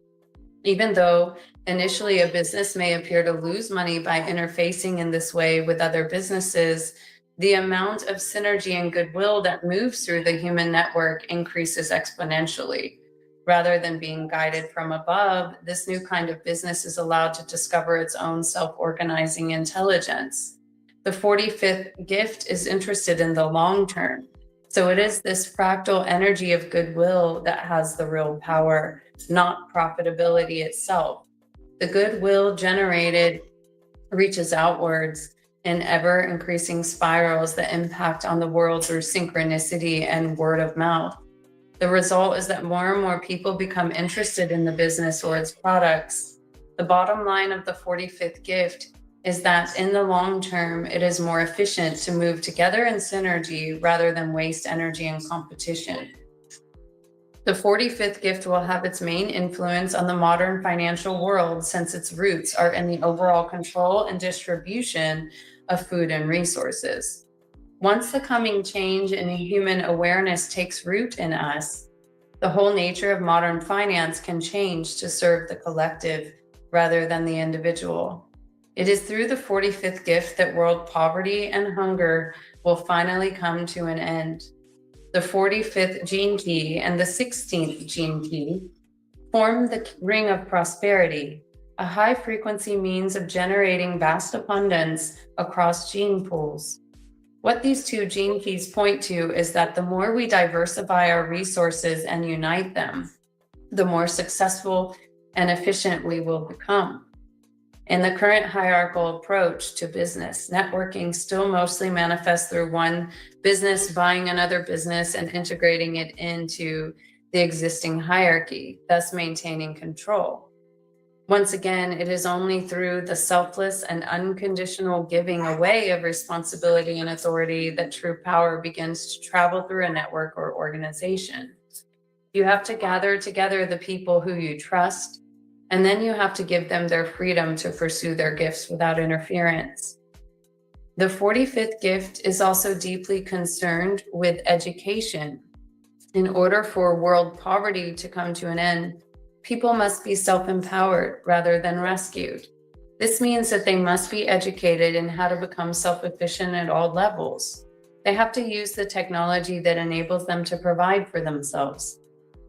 Even though initially a business may appear to lose money by interfacing in this way with other businesses, the amount of synergy and goodwill that moves through the human network increases exponentially. Rather than being guided from above, this new kind of business is allowed to discover its own self-organizing intelligence. The 45th gift is interested in the long term. So it is this fractal energy of goodwill that has the real power, not profitability itself. The goodwill generated reaches outwards in ever increasing spirals that impact on the world through synchronicity and word of mouth. The result is that more and more people become interested in the business or its products. The bottom line of the 45th gift is that in the long term, it is more efficient to move together in synergy rather than waste energy in competition. The 45th gift will have its main influence on the modern financial world since its roots are in the overall control and distribution of food and resources. Once the coming change in human awareness takes root in us, the whole nature of modern finance can change to serve the collective rather than the individual. It is through the 45th gift that world poverty and hunger will finally come to an end. The 45th gene key and the 16th gene key form the ring of prosperity, a high-frequency means of generating vast abundance across gene pools. What these two gene keys point to is that the more we diversify our resources and unite them, the more successful and efficient we will become. In the current hierarchical approach to business, networking still mostly manifests through one business buying another business and integrating it into the existing hierarchy, thus maintaining control. Once again, it is only through the selfless and unconditional giving away of responsibility and authority that true power begins to travel through a network or organization. You have to gather together the people who you trust, and then you have to give them their freedom to pursue their gifts without interference. The 45th gift is also deeply concerned with education. In order for world poverty to come to an end, people must be self-empowered rather than rescued. This means that they must be educated in how to become self-efficient at all levels. They have to use the technology that enables them to provide for themselves.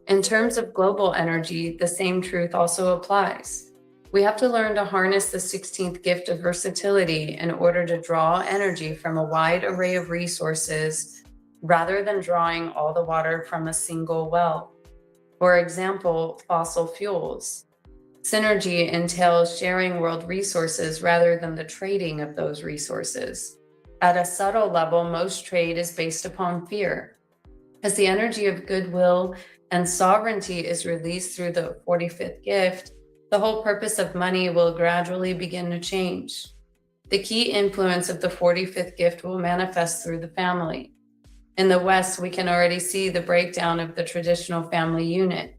In terms of global energy, the same truth also applies. We have to learn to harness the 16th gift of versatility in order to draw energy from a wide array of resources rather than drawing all the water from a single well. For example, fossil fuels. Synergy entails sharing world resources rather than the trading of those resources. At a subtle level, most trade is based upon fear. As the energy of goodwill and sovereignty is released through the 45th gift, the whole purpose of money will gradually begin to change. The key influence of the 45th gift will manifest through the family. In the West, we can already see the breakdown of the traditional family unit.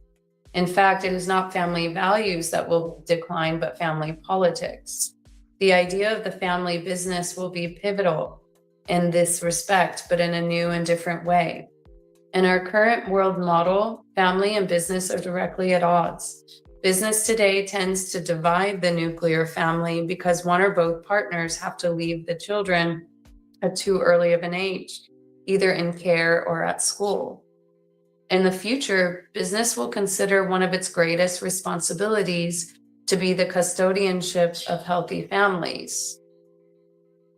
In fact, it is not family values that will decline, but family politics. The idea of the family business will be pivotal in this respect, but in a new and different way. In our current world model, family and business are directly at odds. Business today tends to divide the nuclear family because one or both partners have to leave the children at too early of an age, either in care or at school. In the future, business will consider one of its greatest responsibilities to be the custodianship of healthy families.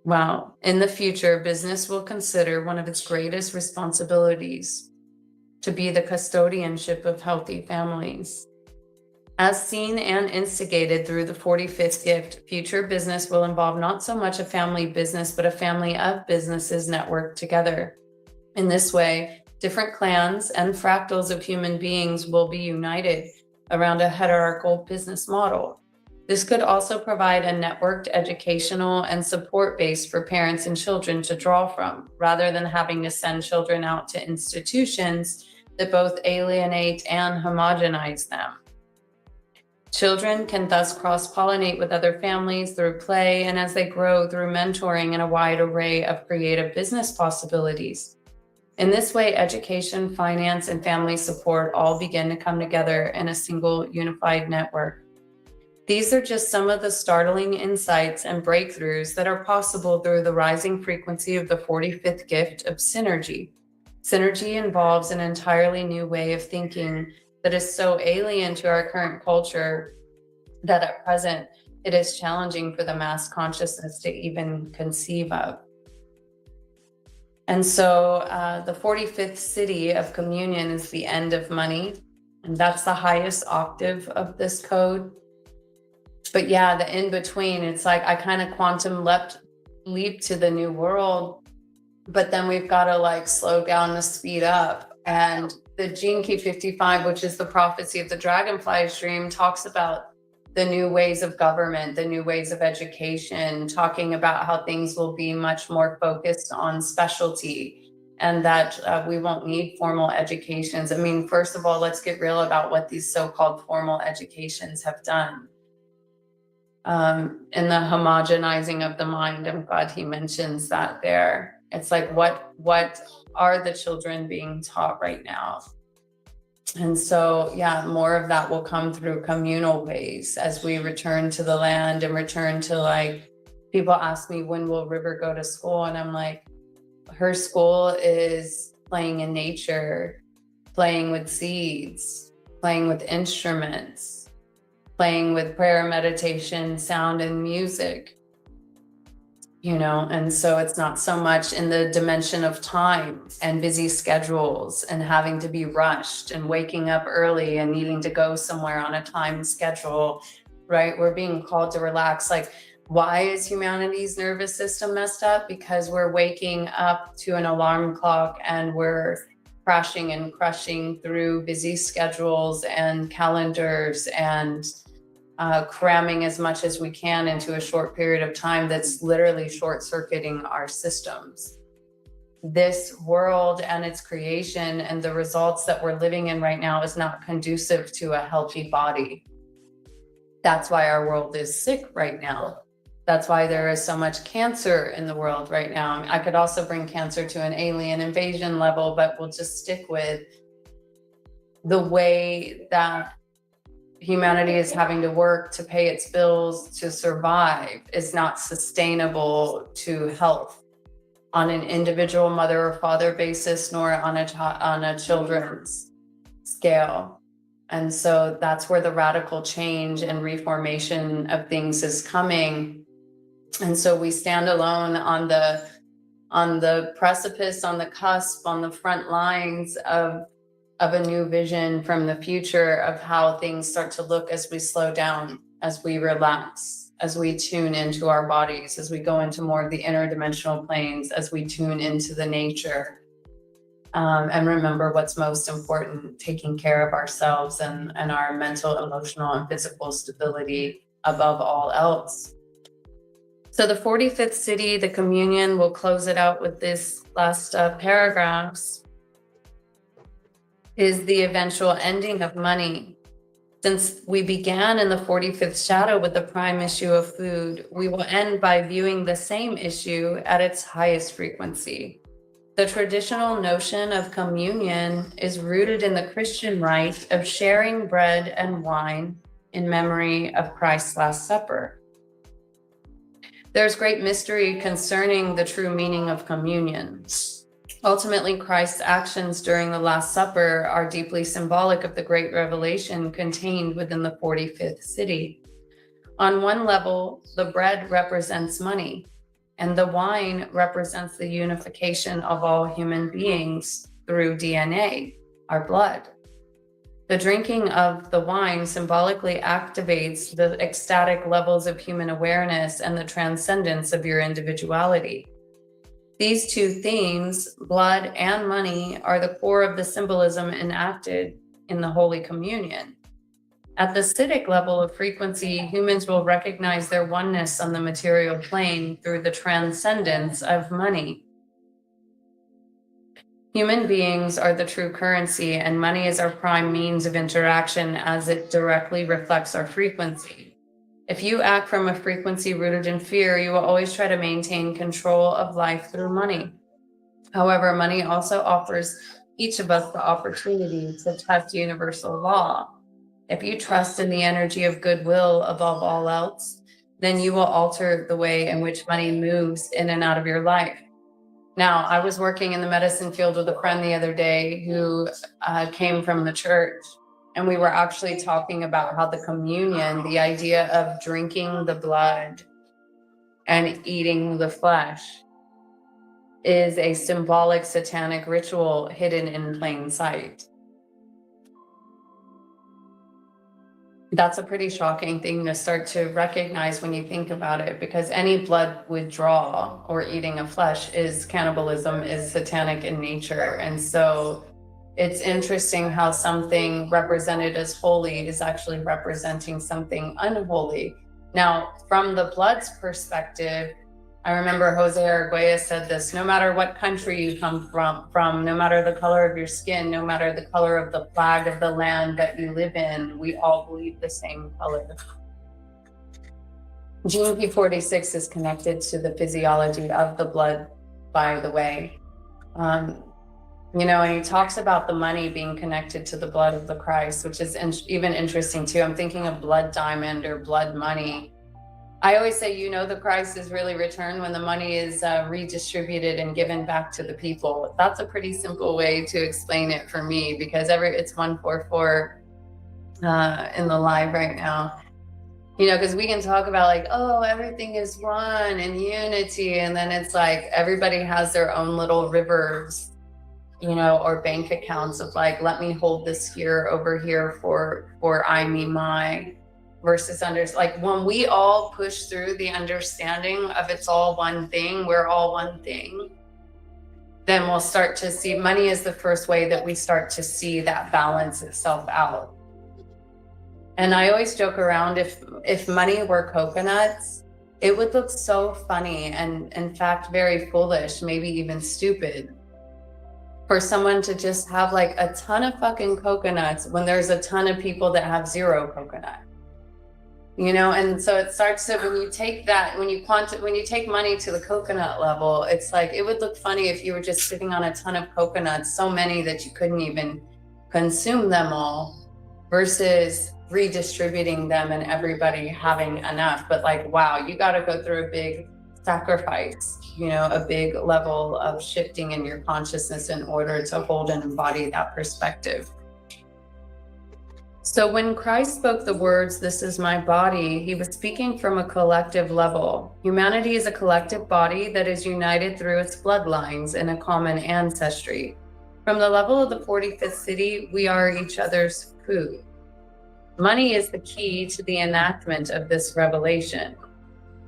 Wow. In the future, business will consider one of its greatest responsibilities to be the custodianship of healthy families. As seen and instigated through the 45th gift, future business will involve not so much a family business, but a family of businesses networked together. In this way, different clans and fractals of human beings will be united around a hierarchical business model. This could also provide a networked educational and support base for parents and children to draw from, rather than having to send children out to institutions that both alienate and homogenize them. Children can thus cross-pollinate with other families through play and as they grow through mentoring and a wide array of creative business possibilities. In this way, education, finance, and family support all begin to come together in a single unified network. These are just some of the startling insights and breakthroughs that are possible through the rising frequency of the 45th gift of synergy. Synergy involves an entirely new way of thinking that is so alien to our current culture that at present it is challenging for the mass consciousness to even conceive of. And so the 45th city of communion is the end of money, and that's the highest octave of this code. But yeah, the in-between, it's like I kind of quantum leap to the new world, but then we've got to like slow down the speed up. And the Gene Key 55, which is the prophecy of the dragonfly's dream, talks about the new ways of government, the new ways of education, talking about how things will be much more focused on specialty and that we won't need formal educations. I mean, first of all, let's get real about what these so-called formal educations have done. In the homogenizing of the mind, I'm glad he mentions that there. It's like, what are the children being taught right now? And so, yeah, more of that will come through communal ways as we return to the land and return to, like, people ask me, when will River go to school? And I'm like, her school is playing in nature, playing with seeds, playing with instruments, playing with prayer, meditation, sound, and music. And so it's not so much in the dimension of time and busy schedules and having to be rushed and waking up early and needing to go somewhere on a time schedule, right? We're being called to relax. Like, why is humanity's nervous system messed up? Because we're waking up to an alarm clock and we're crashing and crushing through busy schedules and calendars and cramming as much as we can into a short period of time that's literally short-circuiting our systems. This world and its creation and the results that we're living in right now is not conducive to a healthy body. That's why our world is sick right now. That's why there is so much cancer in the world right now. I could also bring cancer to an alien invasion level, but we'll just stick with the way that humanity is having to work to pay its bills to survive is not sustainable to health on an individual mother or father basis, nor on a children's scale. And so that's where the radical change and reformation of things is coming. And so we stand alone on the precipice, on the cusp, on the front lines of a new vision from the future of how things start to look as we slow down, as we relax, as we tune into our bodies, as we go into more of the interdimensional planes, as we tune into the nature, and remember what's most important, taking care of ourselves and our mental, emotional, and physical stability above all else. So the 45th city, the communion, we'll close it out with this last paragraphs, is the eventual ending of money. Since we began in the 45th shadow with the prime issue of food, we will end by viewing the same issue at its highest frequency. The traditional notion of communion is rooted in the Christian rite of sharing bread and wine in memory of Christ's Last Supper. There's great mystery concerning the true meaning of communion. Ultimately, Christ's actions during the Last Supper are deeply symbolic of the great revelation contained within the 45th city. On one level, the bread represents money, and the wine represents the unification of all human beings through DNA, our blood. The drinking of the wine symbolically activates the ecstatic levels of human awareness and the transcendence of your individuality. These two themes, blood and money, are the core of the symbolism enacted in the Holy Communion. At the acidic level of frequency, humans will recognize their oneness on the material plane through the transcendence of money. Human beings are the true currency, and money is our prime means of interaction as it directly reflects our frequency. If you act from a frequency rooted in fear, you will always try to maintain control of life through money. However, money also offers each of us the opportunity to test universal law. If you trust in the energy of goodwill above all else, then you will alter the way in which money moves in and out of your life. Now, I was working in the medicine field with a friend the other day who came from the church. And we were actually talking about how the communion, the idea of drinking the blood and eating the flesh, is a symbolic satanic ritual hidden in plain sight. That's a pretty shocking thing to start to recognize when you think about it, because any blood withdrawal or eating of flesh is cannibalism, is satanic in nature. And so it's interesting how something represented as holy is actually representing something unholy. Now, from the blood's perspective, I remember Jose Arguelles said this: no matter what country you come from, no matter the color of your skin, no matter the color of the flag of the land that you live in, we all bleed the same color. Gene P46 is connected to the physiology of the blood, by the way. And he talks about the money being connected to the blood of the Christ, which is even interesting too. I'm thinking of blood diamond or blood money. I always say, the Christ is really returned when the money is redistributed and given back to the people. That's a pretty simple way to explain it for me, because it's 144 in the live right now. Because we can talk about like, oh, everything is one and unity. And then it's like everybody has their own little rivers, or bank accounts of like, let me hold this here over here for I, me, my, versus like when we all push through the understanding of it's all one thing, we're all one thing, then we'll start to see money is the first way that we start to see that balance itself out. And I always joke around, if money were coconuts, it would look so funny and in fact very foolish, maybe even stupid, for someone to just have like a ton of fucking coconuts when there's a ton of people that have zero coconut. And so it starts to, when you take that, when you take money to the coconut level, it's like, it would look funny if you were just sitting on a ton of coconuts, so many that you couldn't even consume them all, versus redistributing them and everybody having enough. But like, wow, you got to go through a big sacrifice, a big level of shifting in your consciousness in order to hold and embody that perspective. So when Christ spoke the words, "This is my body," he was speaking from a collective level. Humanity is a collective body that is united through its bloodlines and a common ancestry. From the level of the 45th city, we are each other's food. Money is the key to the enactment of this revelation.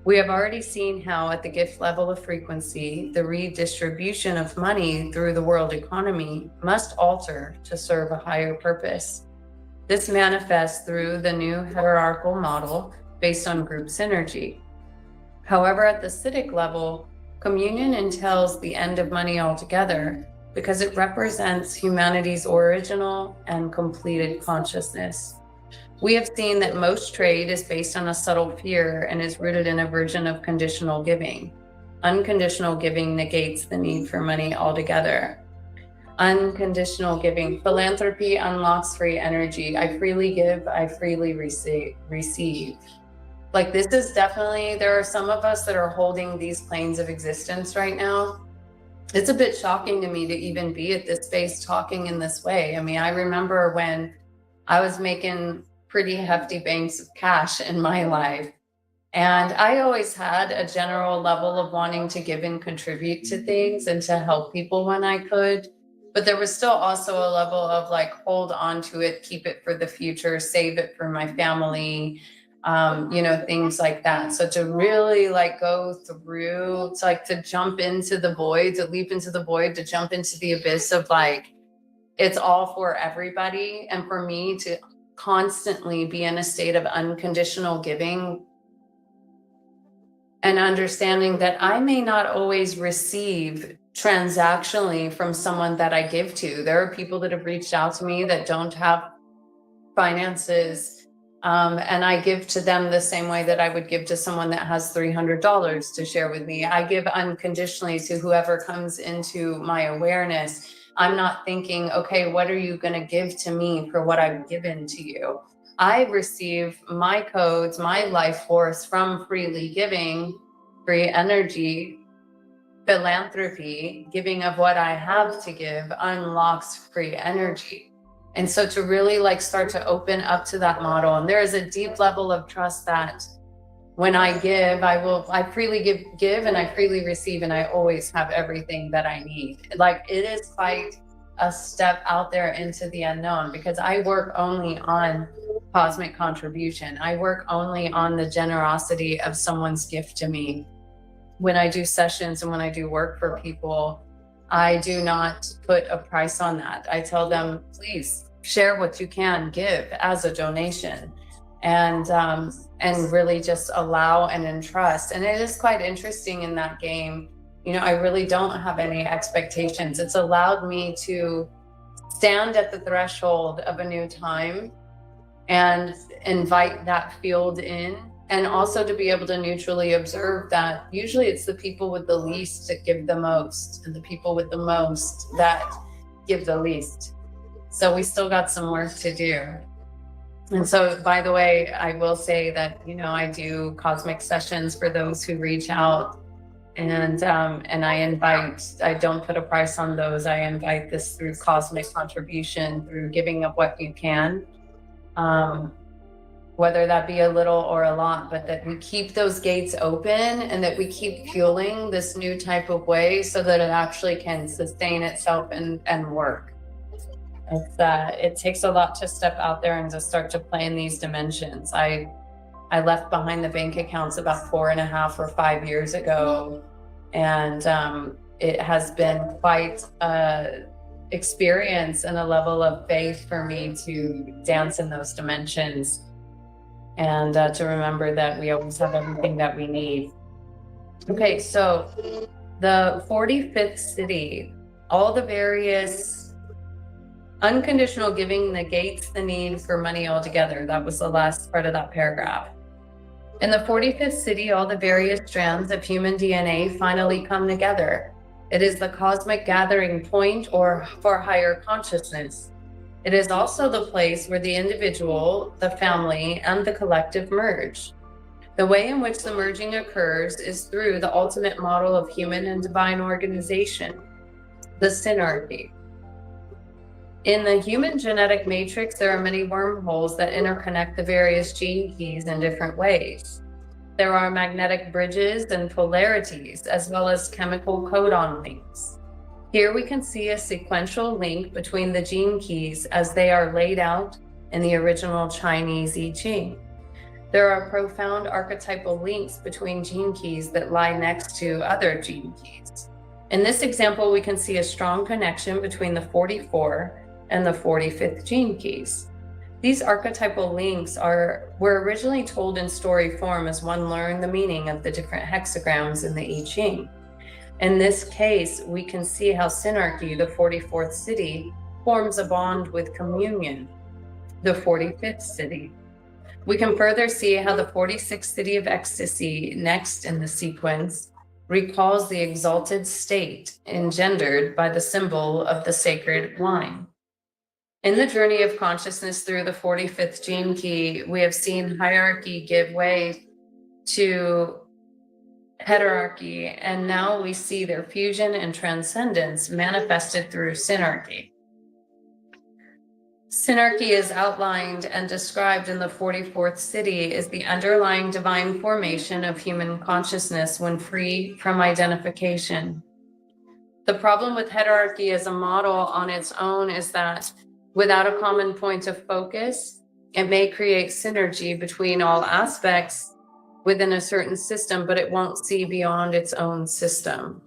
We have already seen how at the gift level of frequency, the redistribution of money through the world economy must alter to serve a higher purpose. This manifests through the new hierarchical model based on group synergy. However, at the Siddhic level, communion entails the end of money altogether because it represents humanity's original and completed consciousness. We have seen that most trade is based on a subtle fear and is rooted in a version of conditional giving. Unconditional giving negates the need for money altogether. Unconditional giving, philanthropy unlocks free energy. I freely give, I freely receive. Like, this is definitely, there are some of us that are holding these planes of existence right now. It's a bit shocking to me to even be at this space talking in this way. I mean, I remember when I was making pretty hefty banks of cash in my life, and I always had a general level of wanting to give and contribute to things and to help people when I could. But there was still also a level of like, hold on to it, keep it for the future, save it for my family, things like that. So to really like go through, it's like to jump into the void, to leap into the void, to jump into the abyss of like, it's all for everybody. And for me to constantly be in a state of unconditional giving and understanding that I may not always receive transactionally from someone that I give to. There are people that have reached out to me that don't have finances, and I give to them the same way that I would give to someone that has $300 to share with me. I give unconditionally to whoever comes into my awareness. I'm not thinking, okay, what are you going to give to me for what I've given to you? I receive my codes, my life force from freely giving, free energy. Philanthropy, giving of what I have to give, unlocks free energy. And so to really like start to open up to that model, and there is a deep level of trust that when I give, I freely give and I freely receive, and I always have everything that I need. Like, it is quite a step out there into the unknown, because I work only on cosmic contribution. I work only on the generosity of someone's gift to me. When I do sessions and when I do work for people, I do not put a price on that. I tell them, please share what you can give as a donation, and really just allow and entrust. And it is quite interesting in that game. I really don't have any expectations. It's allowed me to stand at the threshold of a new time and invite that field in. And also to be able to neutrally observe that usually it's the people with the least that give the most, and the people with the most that give the least. So we still got some work to do. And so, by the way, I will say that, I do cosmic sessions for those who reach out. And I don't put a price on those. I invite this through cosmic contribution, through giving of what you can, whether that be a little or a lot, but that we keep those gates open and that we keep fueling this new type of way so that it actually can sustain itself and work. It takes a lot to step out there and to start to play in these dimensions. I left behind the bank accounts about 4.5 or 5 years ago. And it has been quite an experience and a level of faith for me to dance in those dimensions and to remember that we always have everything that we need. Okay, so the 45th city, all the various unconditional giving negates the need for money altogether. That was the last part of that paragraph. In the 45th city, all the various strands of human DNA finally come together. It is the cosmic gathering point or for higher consciousness. It is also the place where the individual, the family, and the collective merge. The way in which the merging occurs is through the ultimate model of human and divine organization, the synarchy. In the human genetic matrix, there are many wormholes that interconnect the various gene keys in different ways. There are magnetic bridges and polarities, as well as chemical codon links. Here we can see a sequential link between the gene keys as they are laid out in the original Chinese I Ching. There are profound archetypal links between gene keys that lie next to other gene keys. In this example, we can see a strong connection between the 44 and the 45th gene keys. These archetypal links were originally told in story form as one learned the meaning of the different hexagrams in the I Ching. In this case, we can see how synarchy, the 44th city, forms a bond with communion, the 45th city. We can further see how the 46th city of ecstasy, next in the sequence, recalls the exalted state engendered by the symbol of the sacred wine. In the journey of consciousness through the 45th gene key, we have seen hierarchy give way to heterarchy, and now we see their fusion and transcendence manifested through synarchy. Synarchy is outlined and described in the 44th city as the underlying divine formation of human consciousness when free from identification. The problem with heterarchy as a model on its own is that without a common point of focus, it may create synergy between all aspects within a certain system, but it won't see beyond its own system.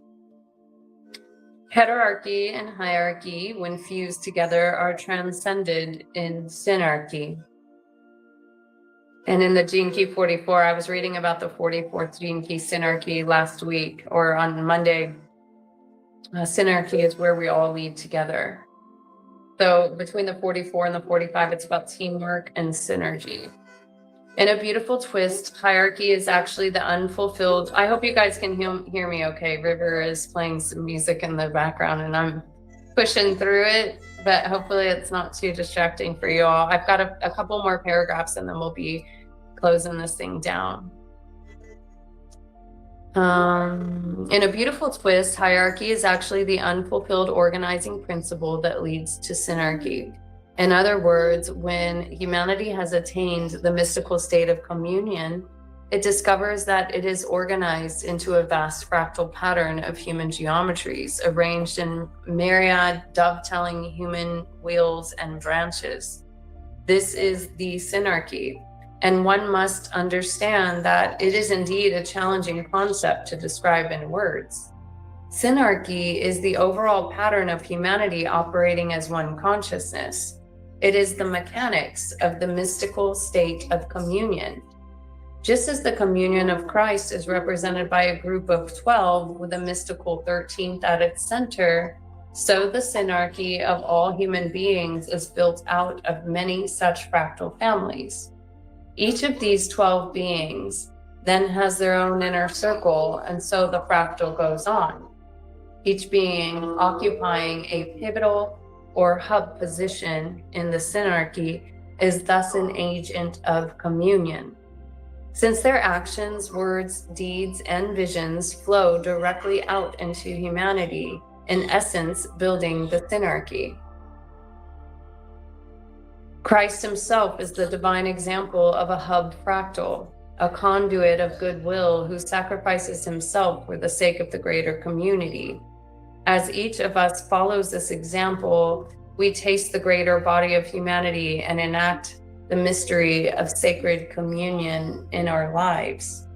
Heterarchy and hierarchy, when fused together, are transcended in synarchy. And in the Gene Key 44, I was reading about the 44th Gene Key synarchy last week, or on Monday. Synarchy is where we all lead together. So between the 44 and the 45, it's about teamwork and synergy. In a beautiful twist, hierarchy is actually the unfulfilled. I hope you guys can hear me okay. River is playing some music in the background and I'm pushing through it, but hopefully it's not too distracting for you all. I've got a couple more paragraphs and then we'll be closing this thing down. In a beautiful twist, hierarchy is actually the unfulfilled organizing principle that leads to synarchy. In other words, when humanity has attained the mystical state of communion, it discovers that it is organized into a vast fractal pattern of human geometries, arranged in myriad dovetailing human wheels and branches. This is the synarchy. And one must understand that it is indeed a challenging concept to describe in words. Synarchy is the overall pattern of humanity operating as one consciousness. It is the mechanics of the mystical state of communion. Just as the communion of Christ is represented by a group of 12 with a mystical 13th at its center, so the synarchy of all human beings is built out of many such fractal families. Each of these 12 beings then has their own inner circle, and so the fractal goes on, each being occupying a pivotal or hub position in the synarchy is thus an agent of communion. Since their actions, words, deeds, and visions flow directly out into humanity, in essence, building the synarchy. Christ himself is the divine example of a hub fractal, a conduit of goodwill who sacrifices himself for the sake of the greater community. As each of us follows this example, we taste the greater body of humanity and enact the mystery of sacred communion in our lives.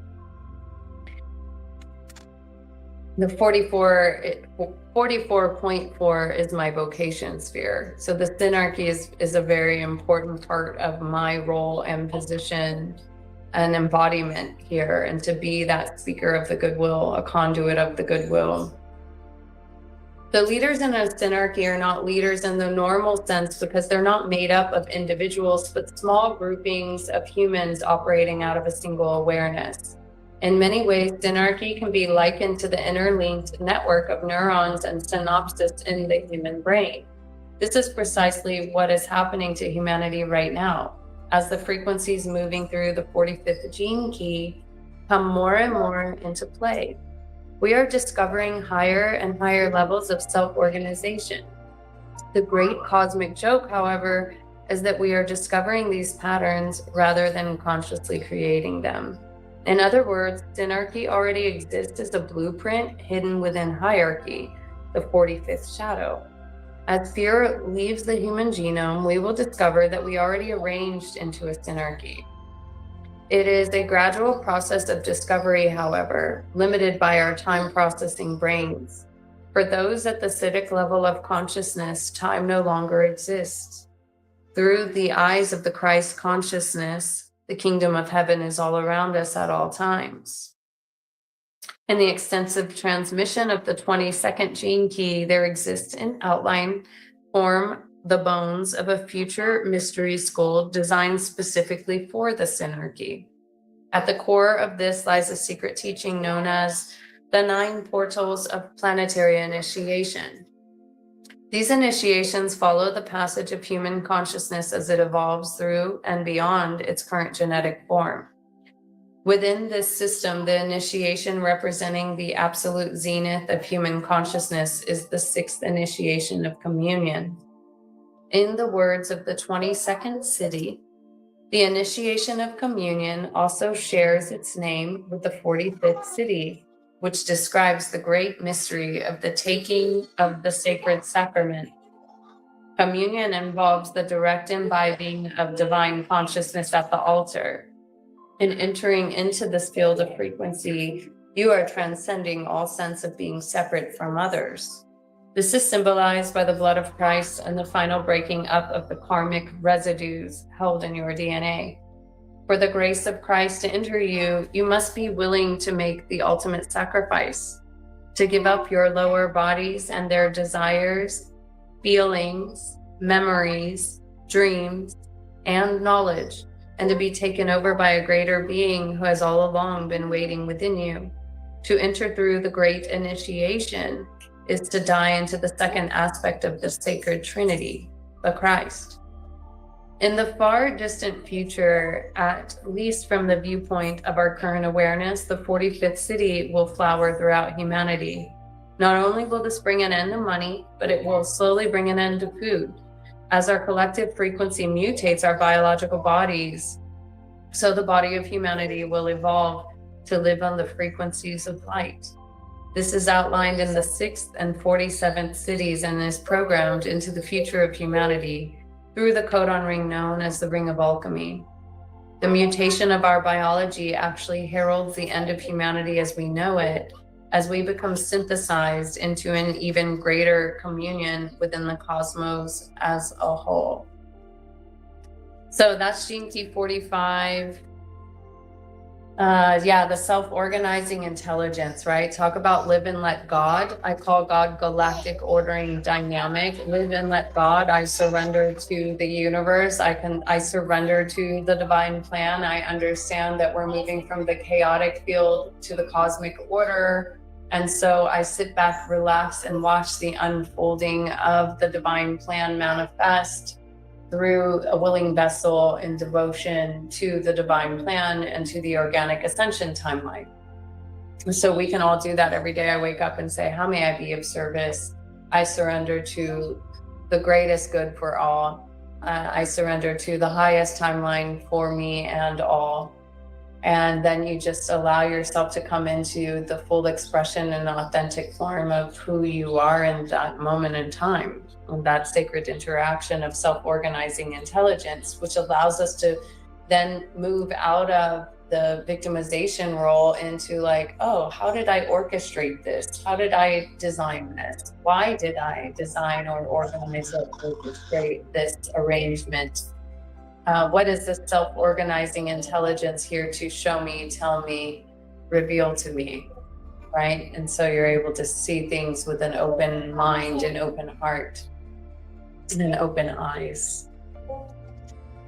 The 44.4 is my vocation sphere. So the synarchy is a very important part of my role and position and embodiment here, and to be that speaker of the goodwill, a conduit of the goodwill. The leaders in a synarchy are not leaders in the normal sense because they're not made up of individuals, but small groupings of humans operating out of a single awareness. In many ways, synarchy can be likened to the interlinked network of neurons and synapses in the human brain. This is precisely what is happening to humanity right now, as the frequencies moving through the 45th gene key come more and more into play. We are discovering higher and higher levels of self-organization. The great cosmic joke, however, is that we are discovering these patterns rather than consciously creating them. In other words, synarchy already exists as a blueprint hidden within hierarchy, the 45th shadow. As fear leaves the human genome, we will discover that we already arranged into a synarchy. It is a gradual process of discovery, however, limited by our time processing brains. For those at the Siddhic level of consciousness, time no longer exists. Through the eyes of the Christ consciousness, the kingdom of heaven is all around us at all times. In the extensive transmission of the 22nd gene key, there exists in outline form the bones of a future mystery school designed specifically for the synarchy. At the core of this lies a secret teaching known as the 9 portals of planetary initiation. These initiations follow the passage of human consciousness as it evolves through and beyond its current genetic form. Within this system, the initiation representing the absolute zenith of human consciousness is the 6th initiation of communion. In the words of the 22nd Siddhi, the initiation of communion also shares its name with the 45th Siddhi, which describes the great mystery of the taking of the sacred sacrament. Communion involves the direct imbibing of divine consciousness at the altar. In entering into this field of frequency, you are transcending all sense of being separate from others. This is symbolized by the blood of Christ and the final breaking up of the karmic residues held in your DNA. For the grace of Christ to enter you, you must be willing to make the ultimate sacrifice, to give up your lower bodies and their desires, feelings, memories, dreams, and knowledge, and to be taken over by a greater being who has all along been waiting within you. To enter through the great initiation is to die into the second aspect of the sacred Trinity, the Christ. In the far distant future, at least from the viewpoint of our current awareness, the 45th Siddhi will flower throughout humanity. Not only will this bring an end to money, but it will slowly bring an end to food. As our collective frequency mutates our biological bodies, so the body of humanity will evolve to live on the frequencies of light. This is outlined in the 6th and 47th Siddhis and is programmed into the future of humanity through the codon ring known as the Ring of Alchemy. The mutation of our biology actually heralds the end of humanity as we know it, as we become synthesized into an even greater communion within the cosmos as a whole. So that's Gene Key 45. The self-organizing intelligence, right? Talk about live and let God. I call God galactic ordering dynamic. Live and let God. I surrender to the universe. I surrender to the divine plan. I understand that we're moving from the chaotic field to the cosmic order. And so I sit back, relax, and watch the unfolding of the divine plan manifest through a willing vessel in devotion to the divine plan and to the organic ascension timeline. So we can all do that every day. I wake up and say, how may I be of service? I surrender to the greatest good for all. I surrender to the highest timeline for me and all. And then you just allow yourself to come into the full expression and authentic form of who you are in that moment in time. And that sacred interaction of self-organizing intelligence, which allows us to then move out of the victimization role into like, oh, how did I orchestrate this? How did I design this? Why did I design or organize or orchestrate this arrangement? What is this self-organizing intelligence here to show me, tell me, reveal to me, right? And so you're able to see things with an open mind, an open heart, and open eyes.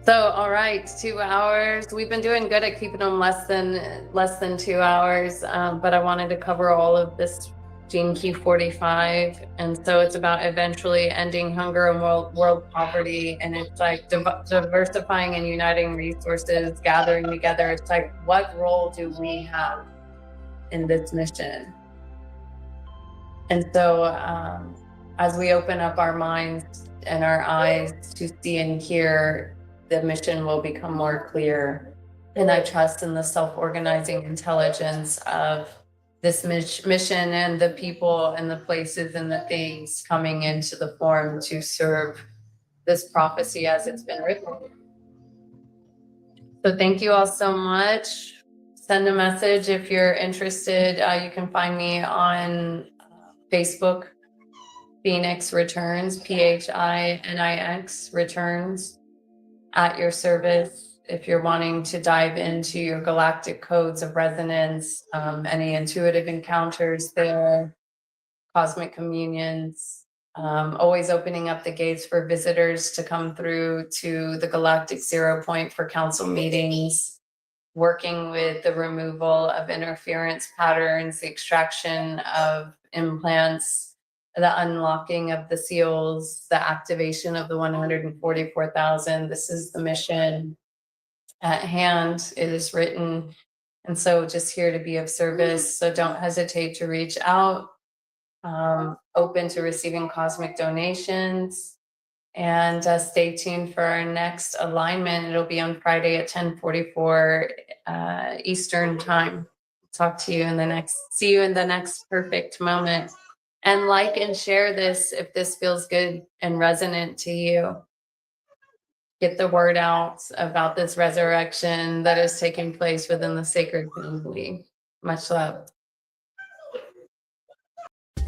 So, all right, 2 hours. We've been doing good at keeping them less than 2 hours, but I wanted to cover all of this Gene Key 45. And so it's about eventually ending hunger and world poverty. And it's like diversifying and uniting resources, gathering together. It's like, what role do we have in this mission? And so as we open up our minds and our eyes to see and hear, the mission will become more clear. And I trust in the self-organizing intelligence of this mission and the people and the places and the things coming into the form to serve this prophecy as it's been written. So thank you all so much. Send a message if you're interested. You can find me on Facebook, Phinix Returns, Phinix Returns, at your service. If you're wanting to dive into your galactic codes of resonance, any intuitive encounters there, cosmic communions, always opening up the gates for visitors to come through to the Galactic 0 Point for council meetings, working with the removal of interference patterns, the extraction of implants, the unlocking of the seals, the activation of the 144,000. This is the mission at hand. It is written. And so just here to be of service. So don't hesitate to reach out, open to receiving cosmic donations, and stay tuned for our next alignment. It'll be on Friday at 10:44 Eastern time. Talk to you in the next, see you in the next perfect moment. And like and share this if this feels good and resonant to you. Get the word out about this resurrection that is taking place within the sacred family. Much love.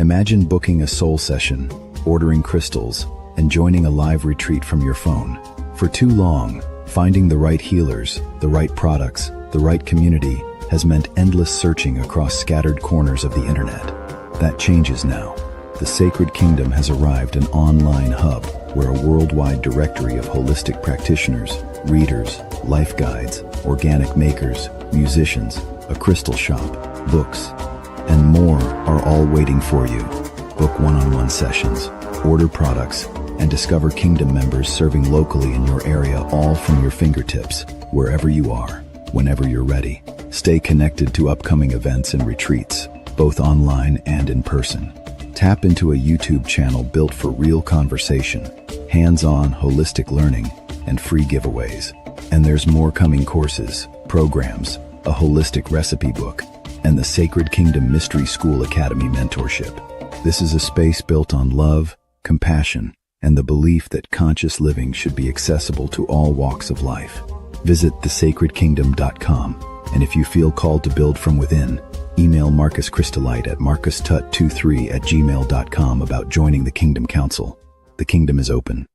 Imagine booking a soul session, ordering crystals, and joining a live retreat from your phone. For too long, finding the right healers, the right products, the right community has meant endless searching across scattered corners of the internet. That changes now. The Sacred Kingdom has arrived, an online hub where a worldwide directory of holistic practitioners, readers, life guides, organic makers, musicians, a crystal shop, books, and more are all waiting for you. Book one-on-one sessions, order products, and discover Kingdom members serving locally in your area, all from your fingertips, wherever you are, whenever you're ready. Stay connected to upcoming events and retreats, both online and in person. Tap into a YouTube channel built for real conversation, hands-on holistic learning, and free giveaways. And there's more coming: courses, programs, a holistic recipe book, and the Sacred Kingdom Mystery School Academy mentorship. This is a space built on love, compassion, and the belief that conscious living should be accessible to all walks of life. Visit thesacredkingdom.com, and if you feel called to build from within, email Marcus Crystallite at marcustut23@gmail.com about joining the Kingdom Council. The Kingdom is open.